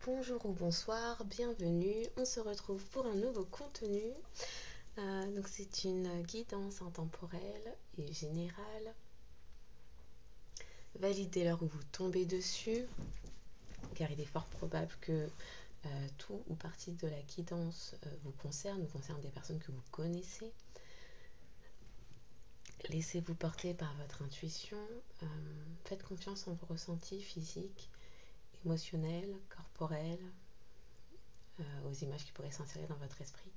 Bonjour ou bonsoir, bienvenue. On se retrouve pour un nouveau contenu. Donc c'est une guidance intemporelle et générale. Validez l'heure où vous tombez dessus, car il est fort probable que tout ou partie de la guidance vous concerne des personnes que vous connaissez. Laissez-vous porter par votre intuition. Faites confiance en vos ressentis physiques, émotionnels, corporels, aux images qui pourraient s'insérer dans votre esprit.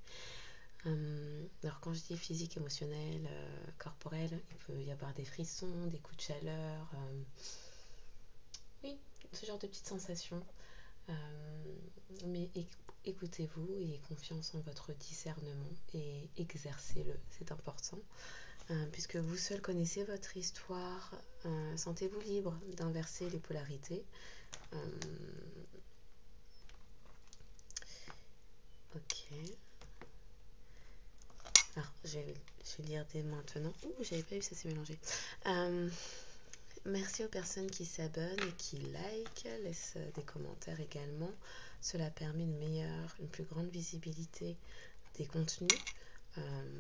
Alors quand je dis physique, émotionnel, corporel, il peut y avoir des frissons, des coups de chaleur, oui, ce genre de petites sensations. Mais écoutez-vous, ayez confiance en votre discernement et exercez-le, c'est important. Puisque vous seul connaissez votre histoire, sentez-vous libre d'inverser les polarités. Ok. Alors, je vais lire dès maintenant. Ouh, j'avais pas vu, ça s'est mélangé. Merci aux personnes qui s'abonnent et qui like, laissent des commentaires également. Cela permet une plus grande visibilité des contenus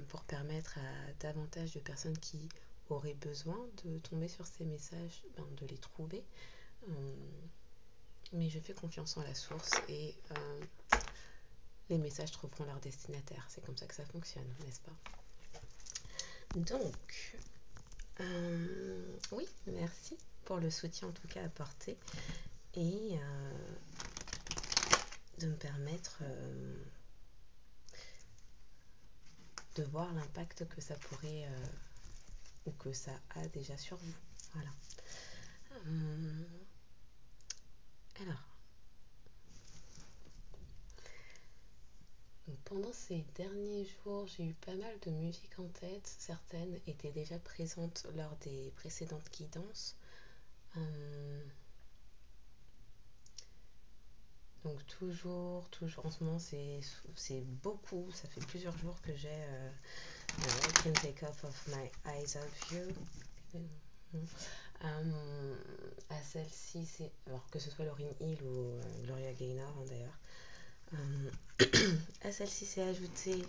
pour permettre à davantage de personnes qui auraient besoin de tomber sur ces messages, de les trouver. Mais je fais confiance en la source et les messages trouveront leur destinataire. C'est comme ça que ça fonctionne, n'est-ce pas? Donc, oui, merci pour le soutien en tout cas apporté et de me permettre de voir l'impact que ça pourrait ou que ça a déjà sur vous. Voilà. Alors, pendant ces derniers jours, j'ai eu pas mal de musique en tête. Certaines étaient déjà présentes lors des précédentes guidances. Donc toujours, en ce moment, c'est beaucoup. Ça fait plusieurs jours que j'ai I Can't Take Off of My Eyes of You. À celle-ci, c'est alors que ce soit Lauryn Hill ou Gloria Gaynor d'ailleurs. À celle-ci, c'est ajouté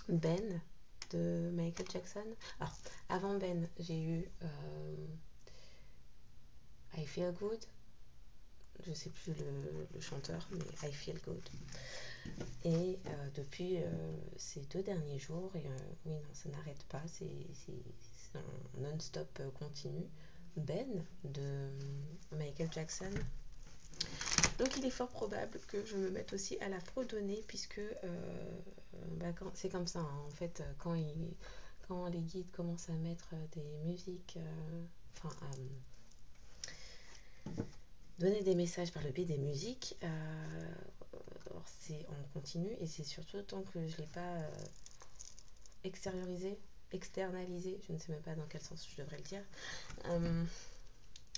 Ben de Michael Jackson. Alors, avant Ben, j'ai eu I Feel Good. Je sais plus le chanteur, mais I Feel Good. Et depuis ces 2 derniers jours, et oui, non, ça n'arrête pas, c'est un non-stop continu. Ben de Michael Jackson. Donc il est fort probable que je me mette aussi à la fredonner, puisque c'est comme ça, hein, en fait, quand les guides commencent à mettre des musiques, donner des messages par le biais des musiques, c'est en continu, et c'est surtout tant que je ne l'ai pas externalisé, je ne sais même pas dans quel sens je devrais le dire,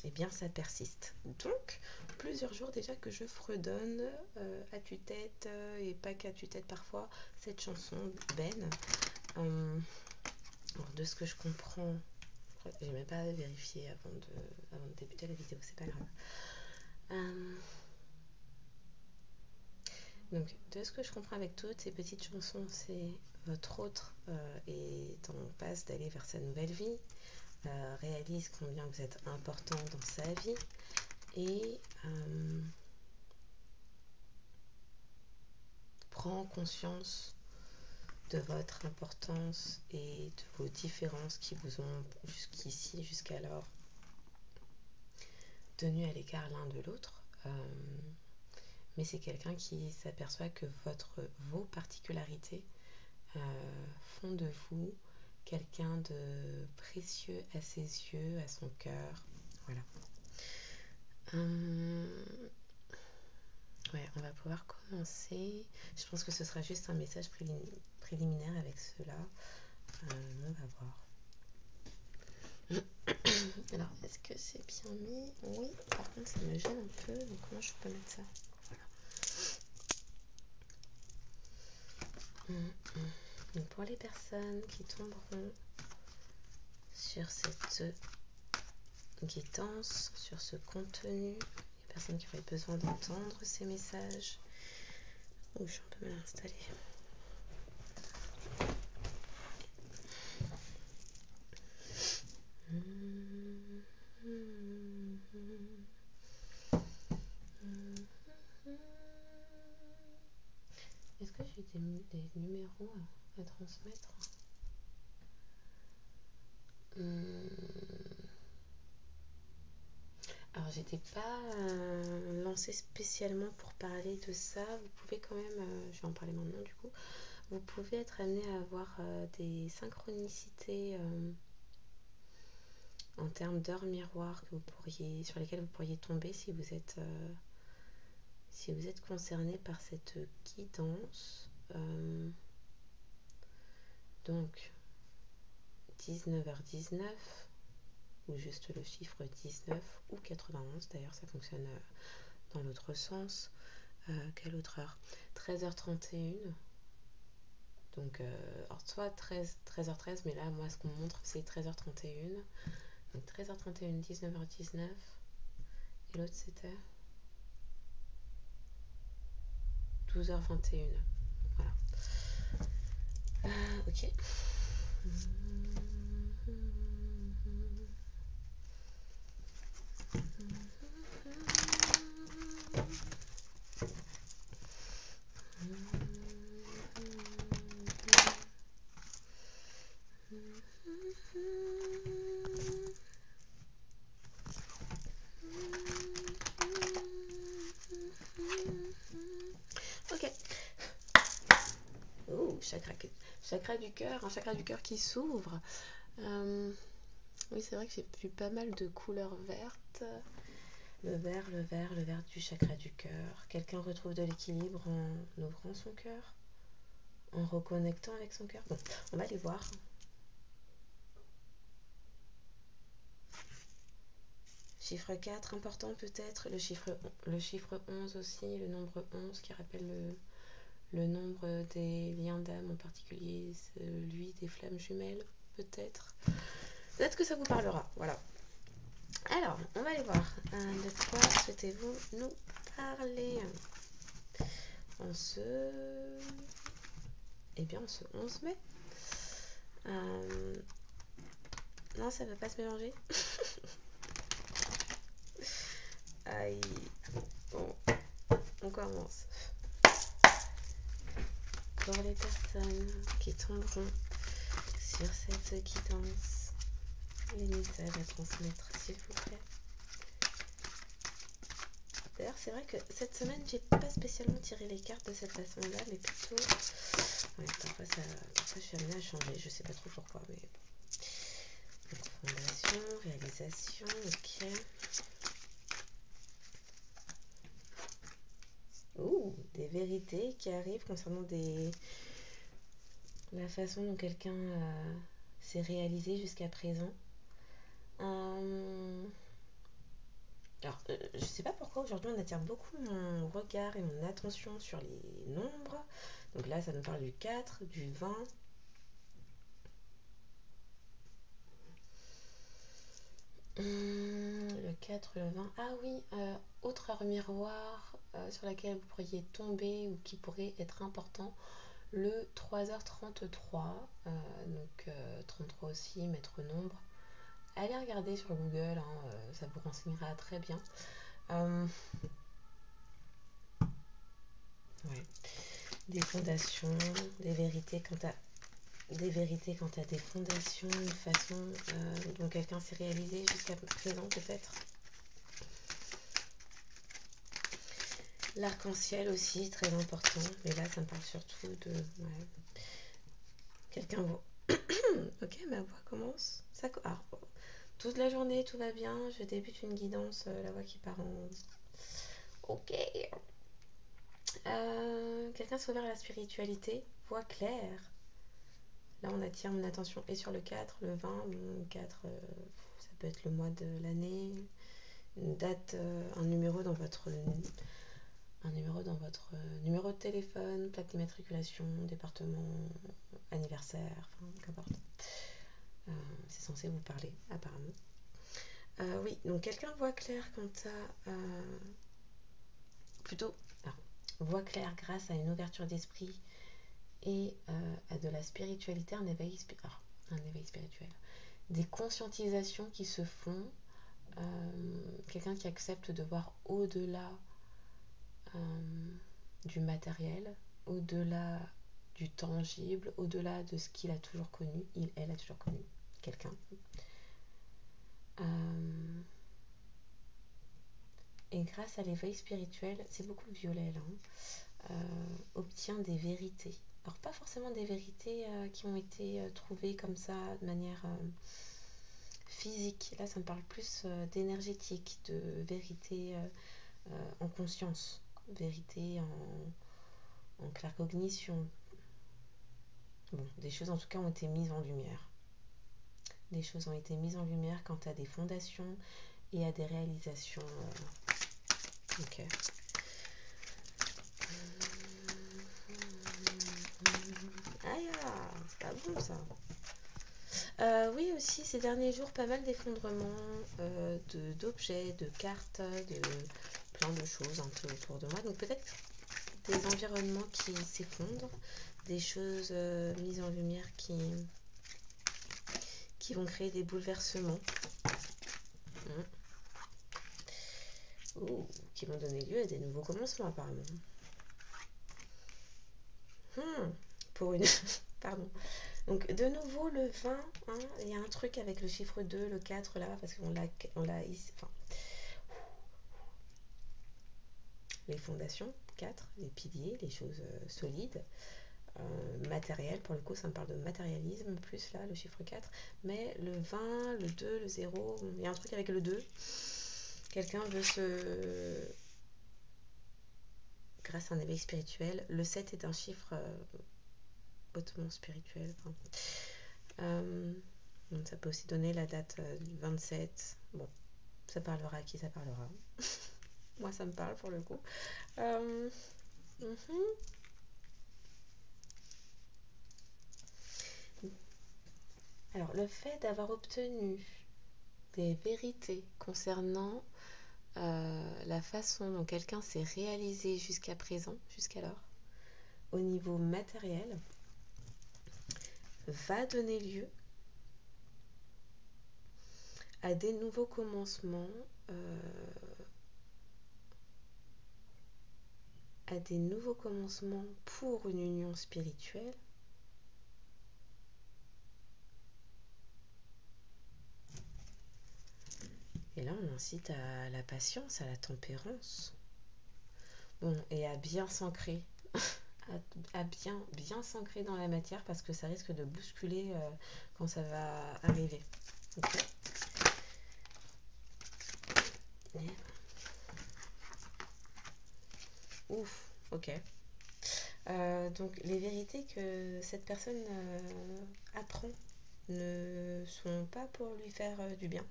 et bien ça persiste. Donc, plusieurs jours déjà que je fredonne à tue-tête, et pas qu'à tue-tête parfois, cette chanson Ben. Alors, de ce que je comprends, j'ai même pas vérifié avant de débuter la vidéo, c'est pas grave. Donc, de ce que je comprends avec toutes ces petites chansons, c'est votre autre est en passe d'aller vers sa nouvelle vie, réalise combien vous êtes important dans sa vie et prend conscience de votre importance et de vos différences qui vous ont jusqu'alors tenu à l'écart l'un de l'autre. Mais c'est quelqu'un qui s'aperçoit que vos particularités font de vous quelqu'un de précieux à ses yeux, à son cœur. Voilà. Ouais, on va pouvoir commencer. Je pense que ce sera juste un message préliminaire avec cela. On va voir. Alors, est-ce que c'est bien mis? Oui, par contre, ça me gêne un peu. Donc, comment je peux mettre ça? Voilà. Donc, pour les personnes qui tomberont sur cette guidance, sur ce contenu, personnes qui auraient besoin d'entendre ces messages. Oh, je suis un peu mal installée. Est-ce que j'ai des numéros à transmettre? Alors, j'étais pas lancée spécialement pour parler de ça. Vous pouvez quand même, je vais en parler maintenant du coup, vous pouvez être amené à avoir des synchronicités en termes d'heures miroirs sur lesquelles vous pourriez tomber si vous êtes concerné par cette guidance. Donc 19h19 ou juste le chiffre 19 ou 91, d'ailleurs ça fonctionne dans l'autre sens. Quelle autre heure? 13h31. Donc, alors soit 13h13, mais là, moi, ce qu'on me montre, c'est 13h31. Donc, 13h31, 19h19. Et l'autre, c'était 12h21. Voilà. Ok. Ok. Oh, chakra du cœur, un chakra du cœur qui s'ouvre. Oui, c'est vrai que j'ai vu pas mal de couleurs vertes. Le vert du chakra du cœur. Quelqu'un retrouve de l'équilibre en ouvrant son cœur, en reconnectant avec son cœur. Bon, on va aller voir. Chiffre 4, important peut-être. Le chiffre 11 aussi, le nombre 11 qui rappelle le nombre des liens d'âme, en particulier celui des flammes jumelles, peut-être. Peut-être que ça vous parlera, voilà. Alors, on va aller voir. De quoi souhaitez-vous nous parler en ce 11 mai. Non, ça ne va pas se mélanger. Aïe. Bon, on commence. Pour les personnes qui tomberont sur cette guidance, les messages à transmettre, s'il vous plaît. D'ailleurs, c'est vrai que cette semaine, j'ai pas spécialement tiré les cartes de cette façon-là, mais plutôt... Ouais, parfois je suis amenée à changer, je sais pas trop pourquoi, mais... Donc, fondation, réalisation, ok. Ouh, des vérités qui arrivent concernant la façon dont quelqu'un s'est réalisé jusqu'à présent. Alors, je sais pas pourquoi aujourd'hui on attire beaucoup mon regard et mon attention sur les nombres. Donc là, ça nous parle du 4, du 20. Le 4, le 20. Ah oui, autre heure miroir sur laquelle vous pourriez tomber ou qui pourrait être important. Le 3h33. Donc 33 aussi, maître nombre. Allez regarder sur Google, hein, ça vous renseignera très bien. Ouais. Des fondations, des vérités quant à des fondations, une façon dont quelqu'un s'est réalisé jusqu'à présent peut-être. L'arc-en-ciel aussi, très important, mais là ça me parle surtout de... Ouais. Quelqu'un voit... Ok, ma voix commence. Toute la journée, tout va bien, je débute une guidance, la voix qui part en... Ok. Quelqu'un s'est ouvert à la spiritualité, voix claire. Là, on attire mon attention et sur le 4, le 20, le 4, ça peut être le mois de l'année, une date, un numéro dans votre numéro de téléphone, plaque d'immatriculation, département, anniversaire, enfin, qu'importe. C'est censé vous parler, apparemment. Oui, donc quelqu'un voit clair quant à plutôt, alors, voie claire grâce à une ouverture d'esprit et à de la spiritualité, un éveil spirituel. Des conscientisations qui se font, quelqu'un qui accepte de voir au-delà du matériel, au-delà du tangible, au-delà de ce qu'il a toujours connu, elle a toujours connu, quelqu'un. Et grâce à l'éveil spirituel, c'est beaucoup le violet là, obtient des vérités. Alors pas forcément des vérités qui ont été trouvées comme ça de manière physique. Là, ça me parle plus d'énergétique, de vérité en conscience, vérité en claircognition. Bon, des choses en tout cas ont été mises en lumière. Des choses ont été mises en lumière quant à des fondations et à des réalisations. Ok. Aïe, c'est pas bon ça. Oui, aussi ces derniers jours, pas mal d'effondrements d'objets, de cartes, de plein de choses un peu autour de moi. Donc peut-être des environnements qui s'effondrent, des choses mises en lumière qui vont créer des bouleversements. Qui vont donner lieu à des nouveaux commencements apparemment. Pour une... Pardon. Donc de nouveau le 20, hein, il y a un truc avec le chiffre 2, le 4 là, parce qu'on l'a ici. Enfin, les fondations, 4, les piliers, les choses solides, matérielles, pour le coup ça me parle de matérialisme plus là, le chiffre 4, mais le 20, le 2, le 0, il y a un truc avec le 2. Quelqu'un veut se... Grâce à un éveil spirituel, le 7 est un chiffre hautement spirituel. Ça peut aussi donner la date du 27. Bon, ça parlera à qui ça parlera. Moi, ça me parle pour le coup. Alors, le fait d'avoir obtenu des vérités concernant la façon dont quelqu'un s'est réalisé jusqu'à présent, jusqu'alors, au niveau matériel, va donner lieu à des nouveaux commencements, pour une union spirituelle. Et là, on incite à la patience, à la tempérance. Bon, et à bien s'ancrer, à bien s'ancrer dans la matière parce que ça risque de bousculer quand ça va arriver. Okay. Ouf, ok. Donc les vérités que cette personne apprend ne sont pas pour lui faire du bien.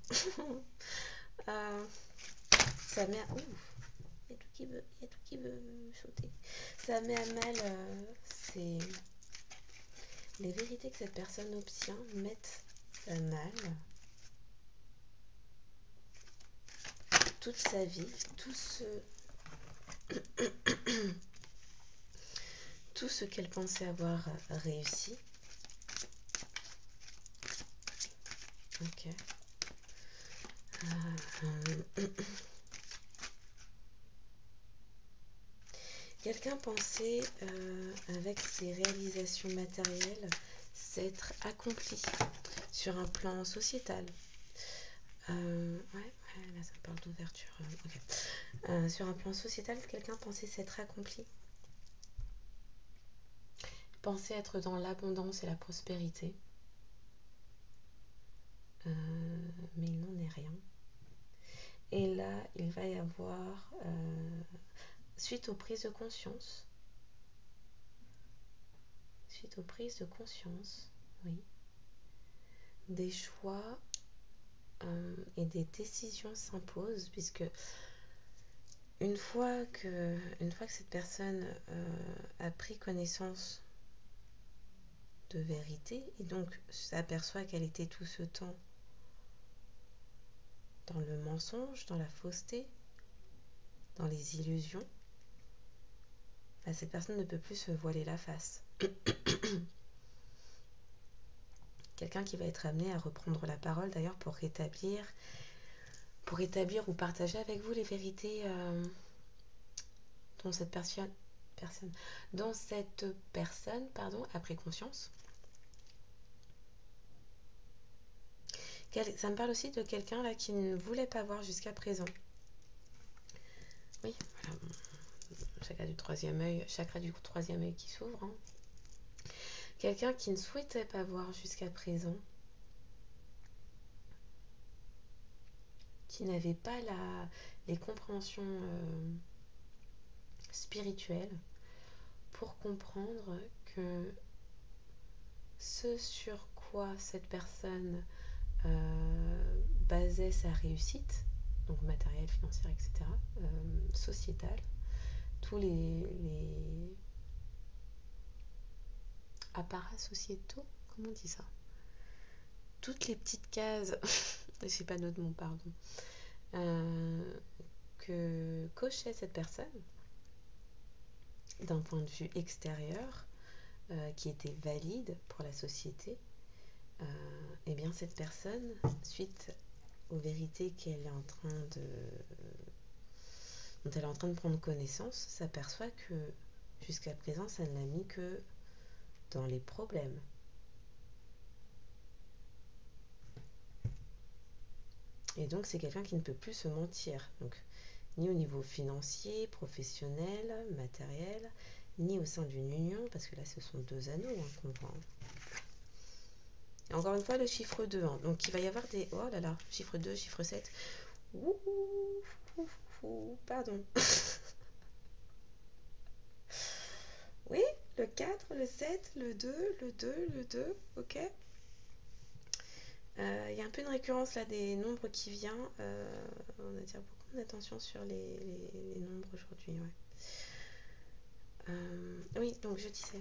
Ça met à... Ouf, il y a tout qui veut sauter. Ça met à mal les vérités que cette personne obtient mettent à mal toute sa vie, tout ce qu'elle pensait avoir réussi. Ok. Quelqu'un pensait, avec ses réalisations matérielles, s'être accompli sur un plan sociétal. Là ça parle d'ouverture. Okay. Sur un plan sociétal, quelqu'un pensait s'être accompli. Pensait être dans l'abondance et la prospérité. Mais il n'en est rien. Et là, il va y avoir, suite aux prises de conscience, oui, des choix et des décisions s'imposent, puisque une fois que cette personne a pris connaissance de vérité, et donc s'aperçoit qu'elle était tout ce temps dans le mensonge, dans la fausseté, dans les illusions, cette personne ne peut plus se voiler la face. Quelqu'un qui va être amené à reprendre la parole d'ailleurs pour établir ou partager avec vous les vérités dont cette personne a pris conscience. Ça me parle aussi de quelqu'un là qui ne voulait pas voir jusqu'à présent. Oui, voilà, chakra du troisième œil qui s'ouvre. Hein. Quelqu'un qui ne souhaitait pas voir jusqu'à présent, qui n'avait pas les compréhensions spirituelles pour comprendre que ce sur quoi cette personne basait sa réussite, donc matérielle, financière, etc., sociétale, tous les apparats sociétaux, comment on dit ça, toutes les petites cases, j'ai pas d'autre mot, pardon, que cochait cette personne d'un point de vue extérieur, qui était valide pour la société, et bien cette personne, suite aux vérités dont elle est en train de prendre connaissance, s'aperçoit que jusqu'à présent ça ne l'a mis que dans les problèmes. Et donc c'est quelqu'un qui ne peut plus se mentir, donc ni au niveau financier, professionnel, matériel, ni au sein d'une union, parce que là ce sont deux anneaux qu'on voit. Et encore une fois le chiffre 2, hein. Donc il va y avoir des... Oh là là, chiffre 2, chiffre 7. Pardon. Oui, le 4, le 7, le 2, le 2, ok. Il y a un peu une récurrence là des nombres qui vient. On va dire beaucoup d'attention sur les nombres aujourd'hui. Ouais. Oui, donc je disais,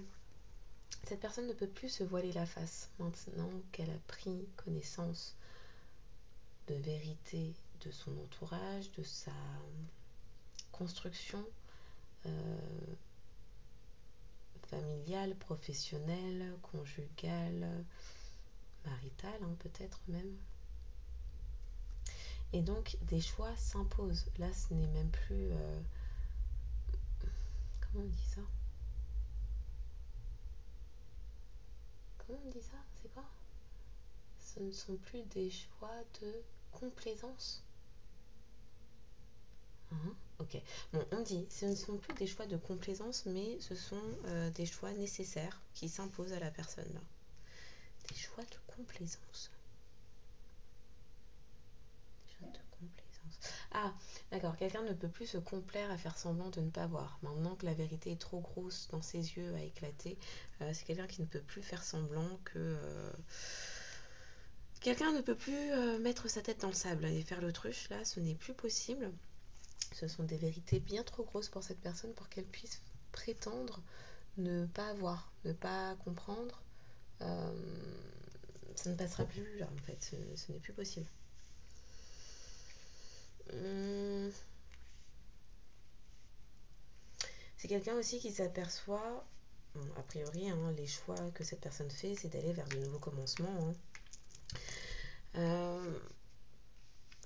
cette personne ne peut plus se voiler la face maintenant qu'elle a pris connaissance de vérité de son entourage, de sa construction familiale, professionnelle, conjugale, maritale, hein, peut-être même. Et donc des choix s'imposent. Là, ce n'est même plus... comment on dit ça? Comment on dit ça? C'est quoi? Ce ne sont plus des choix de complaisance. Ok. Bon, on dit, ce ne sont plus des choix de complaisance, mais ce sont des choix nécessaires qui s'imposent à la personne là. Des choix de complaisance. Ah, d'accord, quelqu'un ne peut plus se complaire à faire semblant de ne pas voir. Maintenant que la vérité est trop grosse dans ses yeux à éclater, c'est quelqu'un qui ne peut plus faire semblant que... quelqu'un ne peut plus mettre sa tête dans le sable et faire l'autruche, là, ce n'est plus possible. Ce sont des vérités bien trop grosses pour cette personne pour qu'elle puisse prétendre ne pas voir, ne pas comprendre. Ça ne passera plus, là, en fait, ce n'est plus possible. C'est quelqu'un aussi qui s'aperçoit, a priori, hein, les choix que cette personne fait, c'est d'aller vers de nouveaux commencements. Hein.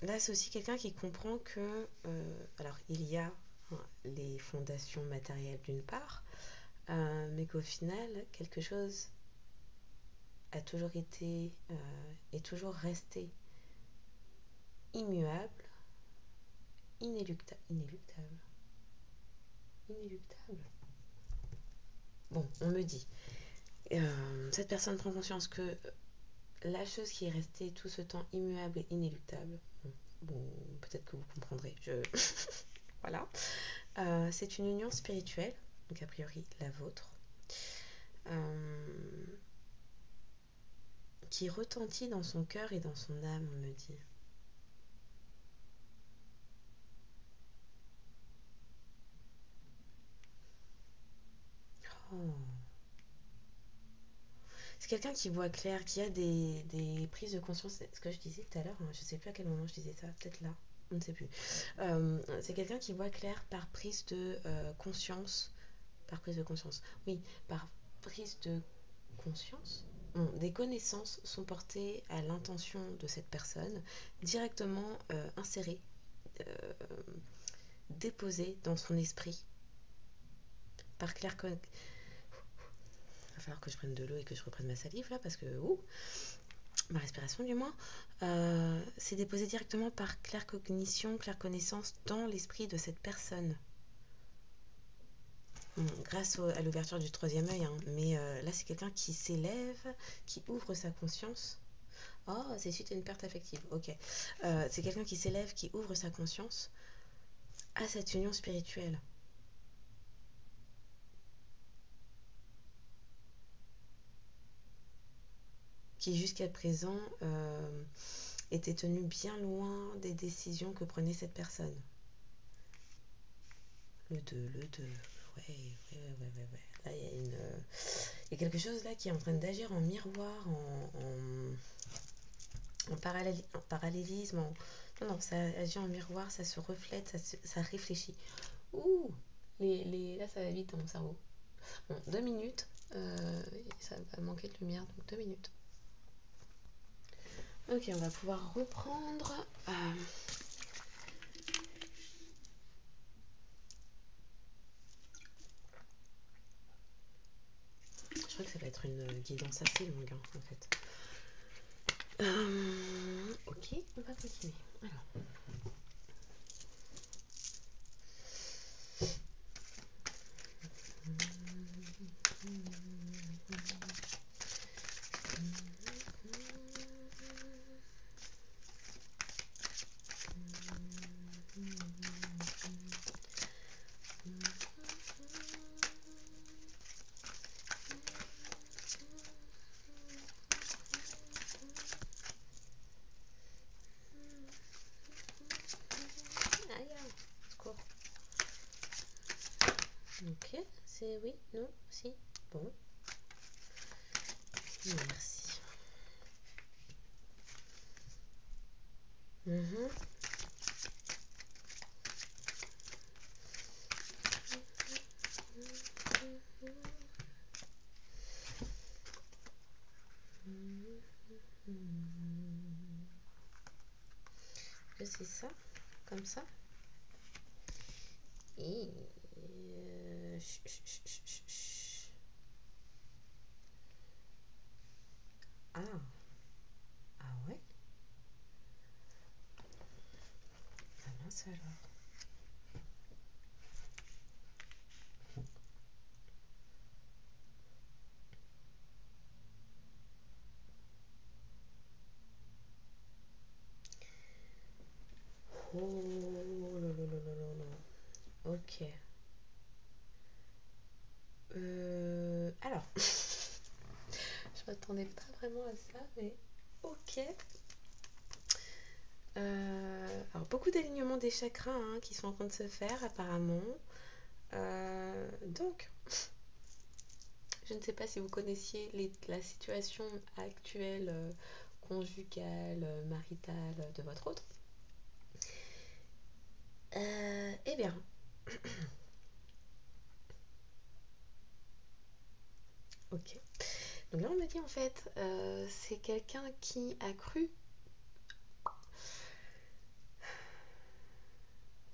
Là, c'est aussi quelqu'un qui comprend que, alors, il y a les fondations matérielles d'une part, mais qu'au final, quelque chose a toujours été et toujours resté immuable, inéluctable. Bon, on me dit, cette personne prend conscience que la chose qui est restée tout ce temps immuable et inéluctable, bon, peut-être que vous comprendrez, voilà, c'est une union spirituelle, donc a priori la vôtre, qui retentit dans son cœur et dans son âme, on me dit. Oh. C'est quelqu'un qui voit clair, qui a des prises de conscience. C'est ce que je disais tout à l'heure, hein, je ne sais plus à quel moment je disais ça, peut-être là, on ne sait plus. C'est quelqu'un qui voit clair par prise de conscience, Par prise de conscience. Oui, par prise de conscience. Bon, des connaissances sont portées à l'intention de cette personne, directement insérées, euh, déposées dans son esprit, par clair. Il va falloir que je prenne de l'eau et que je reprenne ma salive là, parce que ma respiration du moins. C'est déposé directement par claire cognition, claire connaissance dans l'esprit de cette personne. Bon, grâce à l'ouverture du troisième œil, hein. Mais là c'est quelqu'un qui s'élève, qui ouvre sa conscience. Oh, c'est suite à une perte affective, ok. C'est quelqu'un qui s'élève, qui ouvre sa conscience à cette union spirituelle. Qui jusqu'à présent était tenu bien loin des décisions que prenait cette personne. Le 2. Ouais. Là, il y a quelque chose là qui est en train d'agir en miroir, en parallélisme. Non, ça agit en miroir, ça se reflète, ça réfléchit. Ouh, là, ça va vite dans mon cerveau. Bon, 2 minutes. Ça va manquer de lumière, donc 2 minutes. Ok, on va pouvoir reprendre. Je crois que ça va être une guidance assez longue, hein, en fait. Ok, on va continuer. Alors. Ok, c'est oui, non, si, bon. Merci. C'est ça, comme ça. Et ah ouais. Ah mince alors. Oh là là là là là. Ok. Alors, je m'attendais pas vraiment à ça, mais ok. Alors, beaucoup d'alignements des chakras hein, qui sont en train de se faire apparemment. Donc, je ne sais pas si vous connaissiez la situation actuelle conjugale, maritale de votre autre. Eh bien, ok. Donc là, on me dit en fait, c'est quelqu'un qui a cru.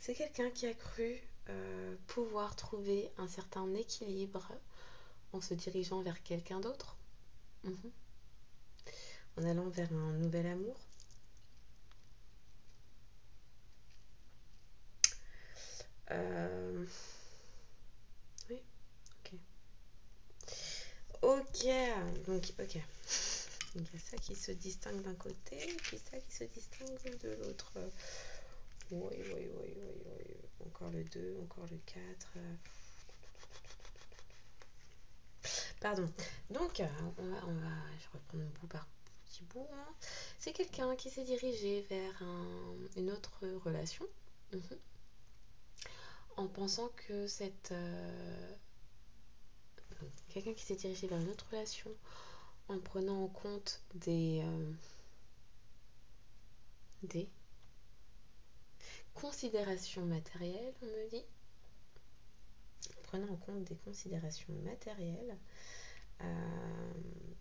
C'est quelqu'un qui a cru pouvoir trouver un certain équilibre en se dirigeant vers quelqu'un d'autre, en allant vers un nouvel amour. Oui, ok. Ok, donc ok. Donc il y a ça qui se distingue d'un côté, et puis ça qui se distingue de l'autre. Oui. Encore le 2, encore le 4. Pardon. Donc, je reprends mon bout par petit bout. Hein. C'est quelqu'un qui s'est dirigé vers une autre relation. En pensant que quelqu'un qui s'est dirigé vers une autre relation en prenant en compte des considérations matérielles, on me dit, prenant en compte des considérations matérielles,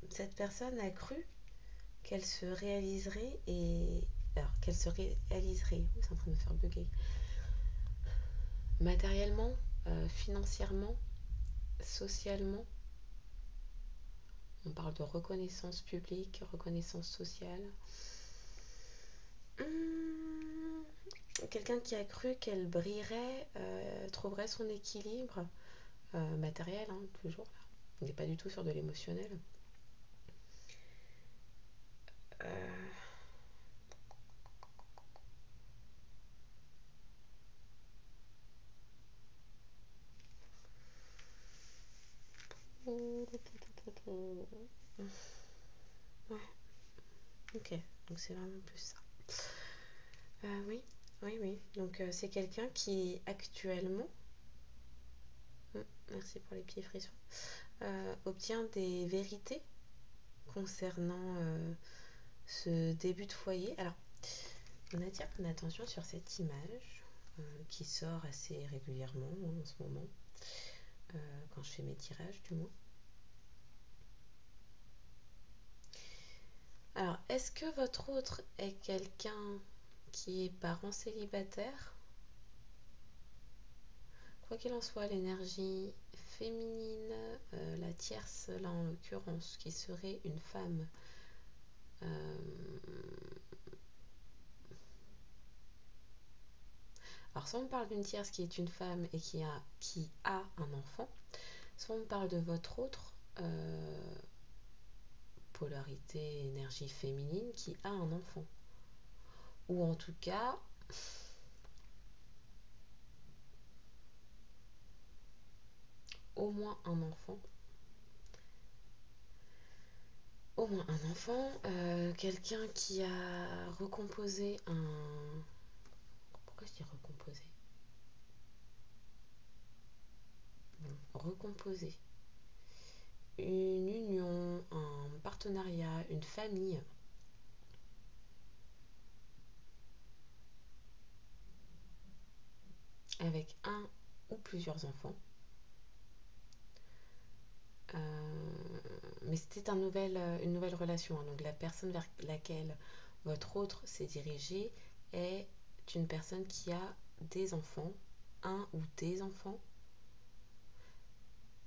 cette personne a cru qu'elle se réaliserait qu'elle se réaliserait, c'est en train de me faire bugger, matériellement, financièrement, socialement. On parle de reconnaissance publique, reconnaissance sociale. Quelqu'un qui a cru qu'elle brillerait, trouverait son équilibre matériel, hein, toujours là. On n'est pas du tout sur de l'émotionnel. Ouais, ok, donc c'est vraiment plus ça. Oui, oui, oui. Donc c'est quelqu'un qui actuellement, merci pour les petits frissons, obtient des vérités concernant ce début de foyer. Alors, on attire mon attention sur cette image qui sort assez régulièrement en ce moment, quand je fais mes tirages du moins. Alors, est-ce que votre autre est quelqu'un qui est parent célibataire? Quoi qu'il en soit, l'énergie féminine, la tierce là en l'occurrence, qui serait une femme, alors soit on parle d'une tierce qui est une femme et qui a un enfant, soit on parle de votre autre polarité, énergie féminine qui a un enfant. Ou en tout cas, au moins un enfant. Au moins un enfant, quelqu'un qui a recomposé un... Pourquoi je dis recomposé? Recomposer une union, un partenariat, une famille avec un ou plusieurs enfants. Mais c'était une nouvelle relation, hein. Donc la personne vers laquelle votre autre s'est dirigé est une personne qui a des enfants, un ou des enfants,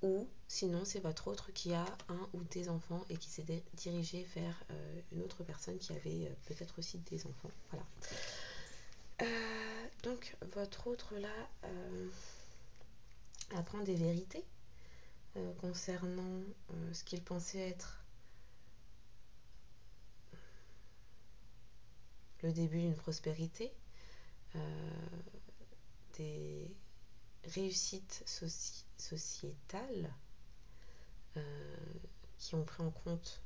ou sinon c'est votre autre qui a un ou des enfants et qui s'est dirigé vers une autre personne qui avait peut-être aussi des enfants. Voilà. Donc votre autre là apprend des vérités concernant ce qu'il pensait être le début d'une prospérité, des réussites sociétales qui ont pris en compte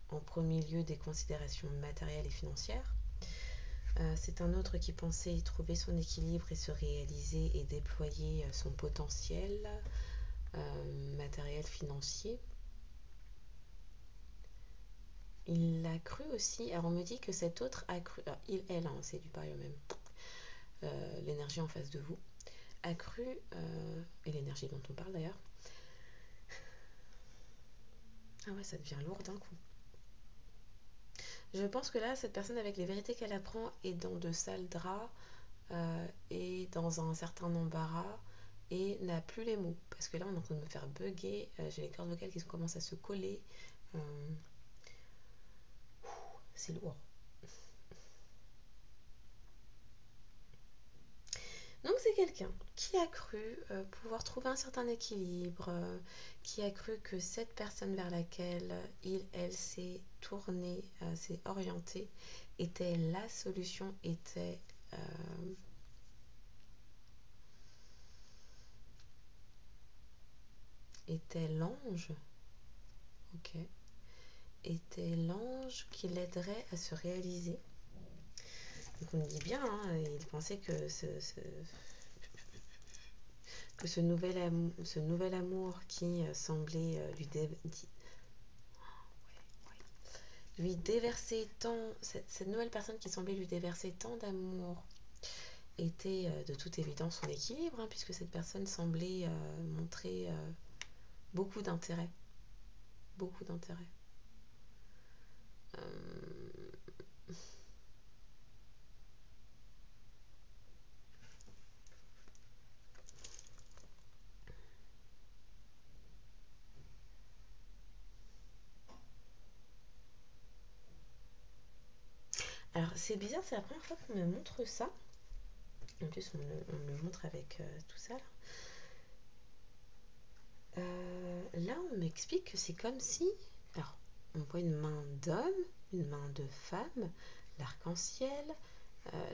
en premier lieu des considérations matérielles et financières. C'est un autre qui pensait trouver son équilibre et se réaliser et déployer son potentiel matériel, financier. Il a cru aussi, alors on me dit que cet autre a cru, elle, hein, c'est du pareil au même, l'énergie en face de vous, a cru, et l'énergie dont on parle d'ailleurs, ah ouais, ça devient lourd d'un coup. Je pense que là, cette personne, avec les vérités qu'elle apprend, est dans de sales draps, et dans un certain embarras, et n'a plus les mots. Parce que là, on est en train de me faire bugger, j'ai les cordes vocales qui commencent à se coller. C'est lourd. Donc c'est quelqu'un qui a cru pouvoir trouver un certain équilibre, qui a cru que cette personne vers laquelle elle s'est tournée, s'est orientée, était la solution, était l'ange, ok, était l'ange qui l'aiderait à se réaliser. Donc on me dit bien, hein, il pensait que ce nouvel amour qui semblait lui déverser tant, cette nouvelle personne qui semblait lui déverser tant d'amour était de toute évidence son équilibre, hein, puisque cette personne semblait montrer beaucoup d'intérêt. Beaucoup d'intérêt. Alors c'est bizarre, c'est la première fois qu'on me montre ça. En plus on me le montre avec tout ça là. Là on m'explique que c'est comme si... Alors on voit une main d'homme, une main de femme, l'arc-en-ciel,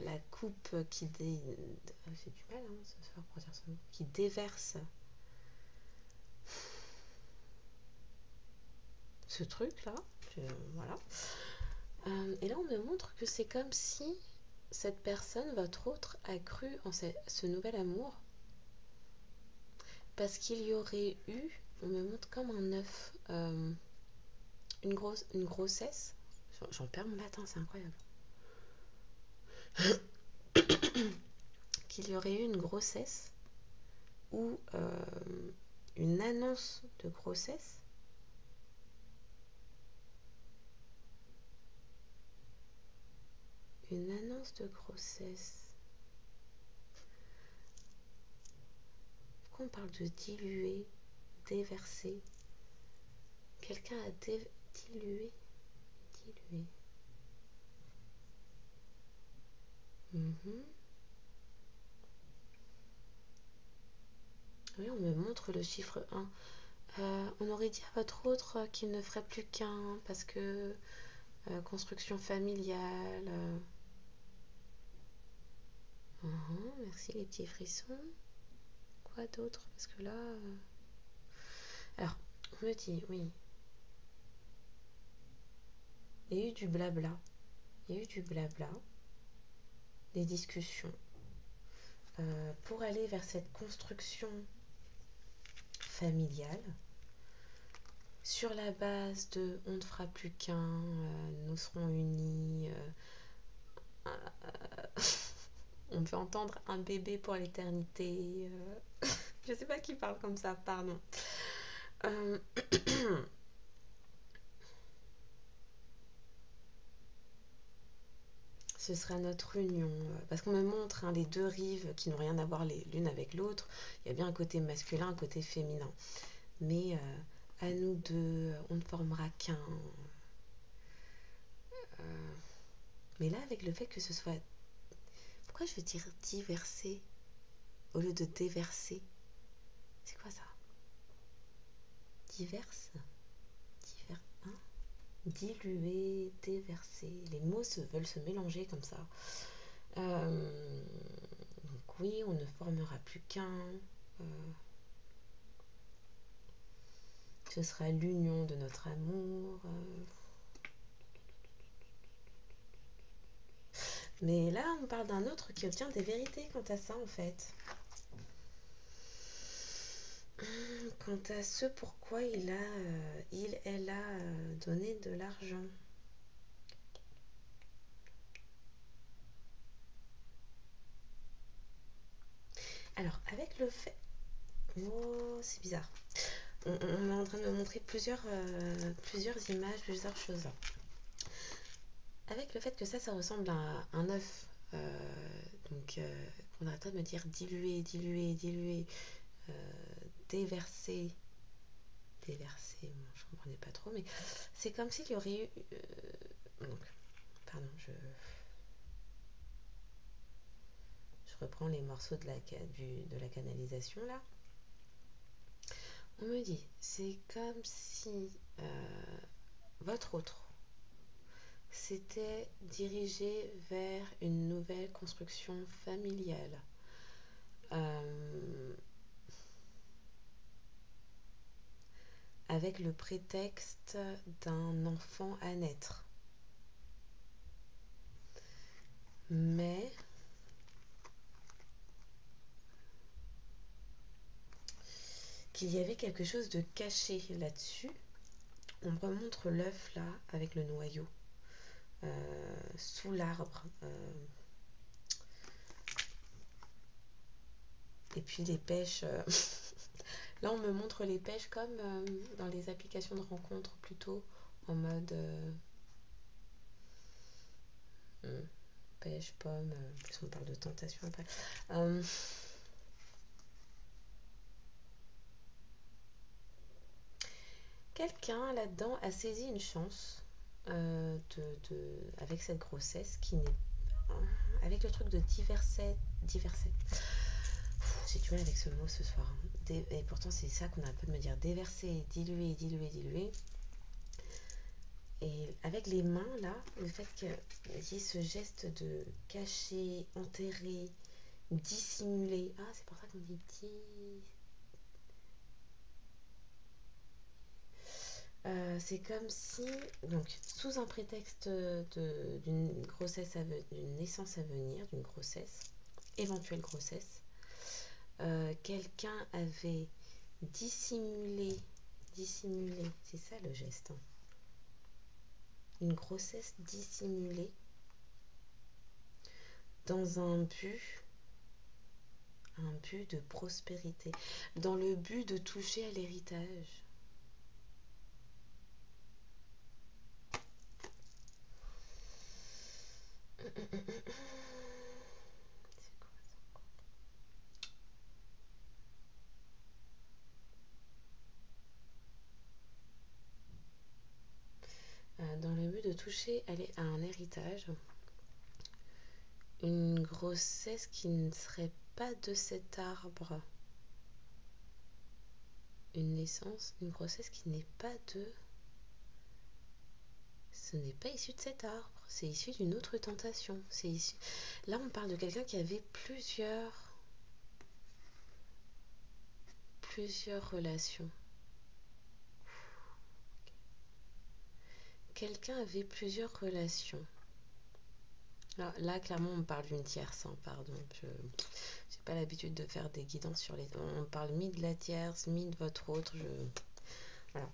la coupe qui j'ai du mal hein, ce soir pour dire son nom, qui déverse ce truc là. Voilà. Et là on me montre que c'est comme si cette personne, votre autre, a cru en ce nouvel amour parce qu'il y aurait eu, on me montre comme un œuf, une grossesse. J'en perds mon latin, c'est incroyable. Qu'il y aurait eu une grossesse ou une annonce de grossesse. Une annonce de grossesse. Pourquoi on parle de diluer, déverser? Quelqu'un a dilué. Oui, on me montre le chiffre 1. On aurait dit à votre autre qu'il ne ferait plus qu'un parce que construction familiale. Merci les petits frissons. Quoi d'autre? Parce que là... Alors, on me dit, oui. Il y a eu du blabla. Des discussions. Pour aller vers cette construction familiale. Sur la base de on ne fera plus qu'un, nous serons unis. On peut entendre un bébé pour l'éternité. Je sais pas qui parle comme ça, pardon. Ce sera notre union. Parce qu'on me montre hein, les deux rives qui n'ont rien à voir l'une avec l'autre. Il y a bien un côté masculin, un côté féminin. Mais à nous deux, on ne formera qu'un. Mais là, avec le fait que ce soit... Pourquoi je veux dire diverser au lieu de déverser? C'est quoi ça? Diverse? Hein? Diluer, déverser. Les mots veulent se mélanger comme ça. Donc oui, on ne formera plus qu'un. Ce sera l'union de notre amour. Mais là, on parle d'un autre qui obtient des vérités quant à ça, en fait. Quant à ce pourquoi elle a donné de l'argent. Alors, avec le fait... Oh, c'est bizarre. On est en train de me montrer plusieurs images, plusieurs choses. Avec le fait que ça ressemble à un œuf. Donc, on arrête pas de me dire diluer, déverser. Bon, je comprenais pas trop, mais c'est comme s'il y aurait eu... donc, pardon, je reprends les morceaux de la canalisation, là. On me dit, c'est comme si votre autre s'était dirigé vers une nouvelle construction familiale. Avec le prétexte d'un enfant à naître. Mais qu'il y avait quelque chose de caché là-dessus. On me remontre l'œuf là avec le noyau sous l'arbre. Et puis les pêches, là on me montre les pêches comme dans les applications de rencontres plutôt, en mode pêche, pomme, en plus on parle de tentation après. Quelqu'un là-dedans a saisi une chance avec cette grossesse qui n'est avec le truc de diverset. J'ai du mal avec ce mot ce soir. Et pourtant c'est ça qu'on a un peu de me dire, déverser, diluer, diluer, diluer. Et avec les mains là, le fait qu'il y ait ce geste de cacher, enterrer, dissimuler. Ah, c'est pour ça qu'on dit c'est comme si, donc, sous un prétexte d'une grossesse, d'une naissance à venir, d'une grossesse, éventuelle grossesse, quelqu'un avait dissimulé, c'est ça le geste, hein, une grossesse dissimulée dans un but de prospérité, dans le but de toucher à l'héritage. Dans le but de toucher à un héritage, une grossesse qui ne serait pas de cet arbre, une naissance, une grossesse qui n'est pas ce n'est pas issu de cet arbre, c'est issu d'une autre tentation, là on parle de quelqu'un qui avait plusieurs relations. Quelqu'un avait plusieurs relations. Alors, là, clairement, on parle d'une tierce, hein, pardon. Je n'ai pas l'habitude de faire des guidances sur les... On parle mi de la tierce, mi de votre autre. Voilà.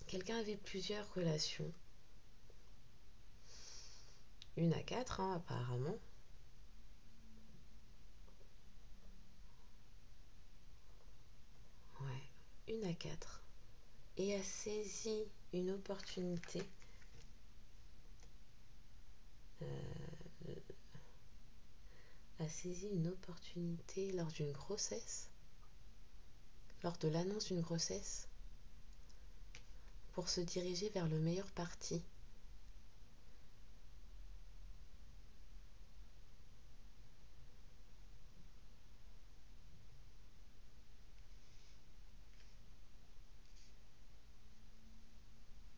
Quelqu'un avait plusieurs relations. Une à 4, hein, apparemment. Ouais, une à 4. Et a saisi une opportunité lors d'une grossesse, lors de l'annonce d'une grossesse, pour se diriger vers le meilleur parti.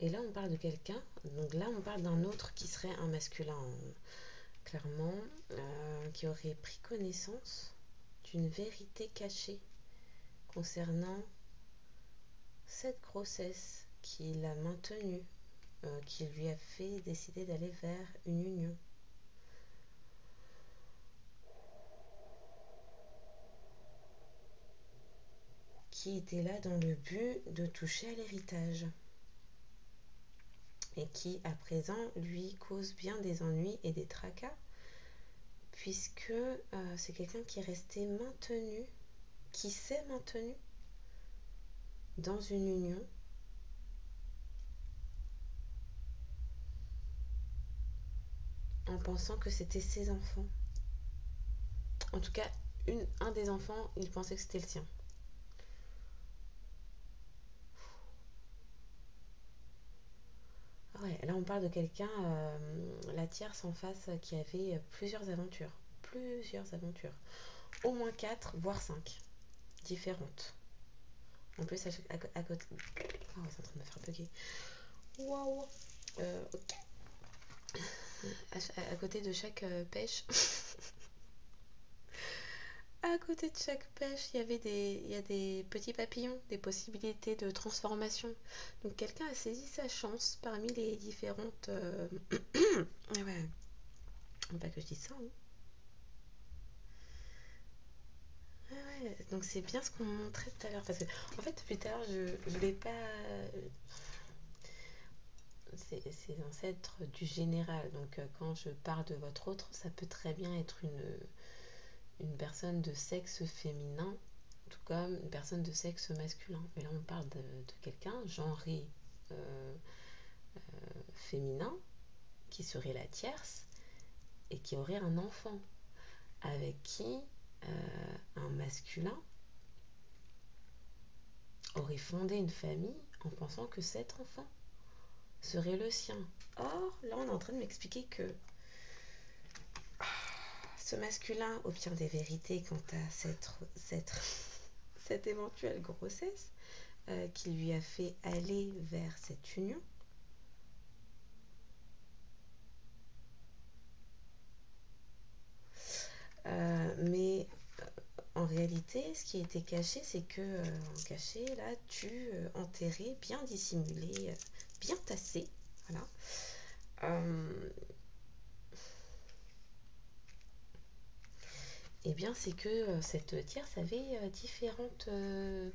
Et là, on parle de quelqu'un, donc là, on parle d'un autre qui serait un masculin, clairement, qui aurait pris connaissance d'une vérité cachée concernant cette grossesse qui l'a maintenue, qui lui a fait décider d'aller vers une union. Qui était là dans le but de toucher à l'héritage. Et qui, à présent, lui cause bien des ennuis et des tracas, puisque c'est quelqu'un qui est resté maintenu, qui s'est maintenu dans une union en pensant que c'était ses enfants. En tout cas, un des enfants, il pensait que c'était le sien. Ouais, là on parle de quelqu'un, la tierce en face, qui avait plusieurs aventures. Au moins 4, voire 5 différentes. En plus, à côté. Oh, c'est en train de me faire bugger. Waouh! Ok. À côté de chaque pêche. À côté de chaque pêche, il y a des petits papillons, des possibilités de transformation. Donc quelqu'un a saisi sa chance parmi les différentes... ouais, pas que je dise ça. Hein. Ouais, donc c'est bien ce qu'on montrait tout à l'heure. Parce que, en fait, depuis tout à l'heure, je voulais pas... C'est censé être du général. Donc quand je parle de votre autre, ça peut très bien être une personne de sexe féminin, tout comme une personne de sexe masculin. Mais là, on parle de quelqu'un genré féminin, qui serait la tierce, et qui aurait un enfant, avec qui un masculin aurait fondé une famille en pensant que cet enfant serait le sien. Or, là, on est en train de m'expliquer que ce masculin obtient des vérités quant à cette éventuelle grossesse qui lui a fait aller vers cette union. Mais en réalité, ce qui était caché, c'est que caché, là, enterré, bien dissimulé, bien tassé, voilà. Eh bien, c'est que cette tierce avait différentes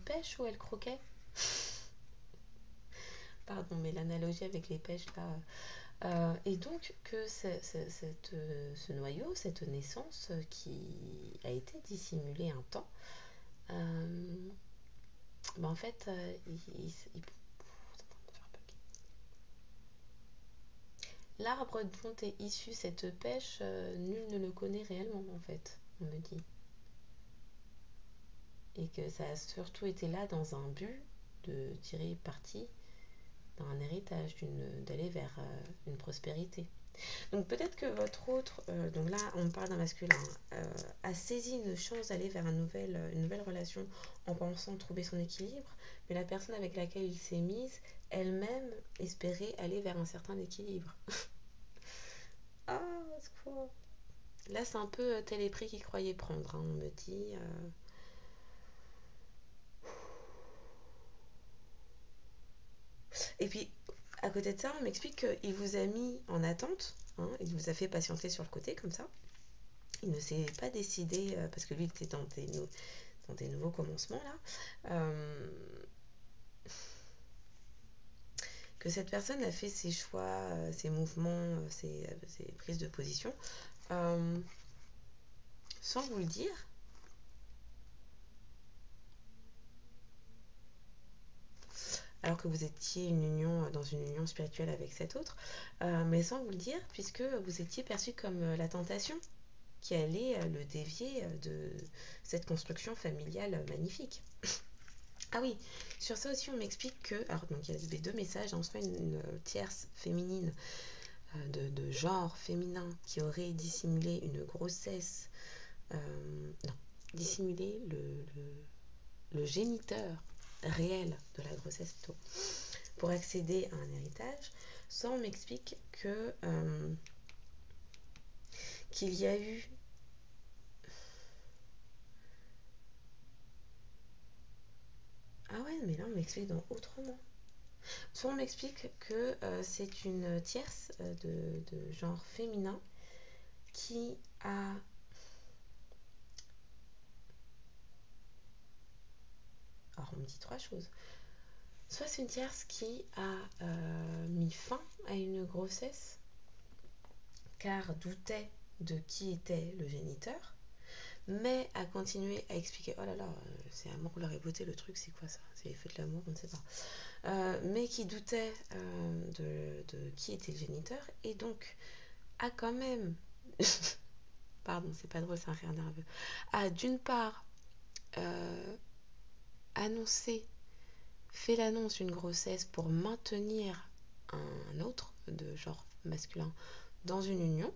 pêches où elle croquait. Pardon, mais l'analogie avec les pêches, là. Et donc, que ce noyau, cette naissance qui a été dissimulée un temps, en fait, l'arbre dont est issue cette pêche, nul ne le connaît réellement, en fait, on me dit. Et que ça a surtout été là dans un but de tirer parti d'un héritage, d'aller vers une prospérité. Donc peut-être que votre autre, donc là on parle d'un masculin, a saisi une chance d'aller vers une nouvelle relation en pensant trouver son équilibre, mais la personne avec laquelle il s'est mise, elle-même espérait aller vers un certain équilibre. Ah, c'est quoi? Là c'est un peu tel est pris qu'il croyait prendre, hein, on me dit. Et puis, à côté de ça, on m'explique qu'il vous a mis en attente, hein, il vous a fait patienter sur le côté, comme ça. Il ne s'est pas décidé, parce que lui était dans des nouveaux commencements, là, que cette personne a fait ses choix, ses mouvements, ses prises de position, sans vous le dire. Alors que vous étiez dans une union spirituelle avec cet autre, mais sans vous le dire, puisque vous étiez perçu comme la tentation qui allait le dévier de cette construction familiale magnifique. Ah oui, sur ça aussi on m'explique que, alors donc il y avait deux messages, hein, soit une tierce féminine de genre féminin qui aurait dissimulé une grossesse, non, dissimulé le géniteur réel de la grossesse plutôt, pour accéder à un héritage, soit on m'explique que qu'il y a eu ah ouais, mais là on m'explique autrement. Soit on m'explique que c'est une tierce de genre féminin qui a alors on me dit trois choses. Soit c'est une tierce qui a mis fin à une grossesse car doutait de qui était le géniteur, mais a continué à expliquer oh là là, c'est amour, couleur et beauté, le truc c'est quoi ça? C'est l'effet de l'amour, on ne sait pas. Mais qui doutait de qui était le géniteur et donc a quand même pardon, c'est pas drôle, c'est un rire nerveux, a d'une part fait l'annonce d'une grossesse pour maintenir un autre de genre masculin dans une union,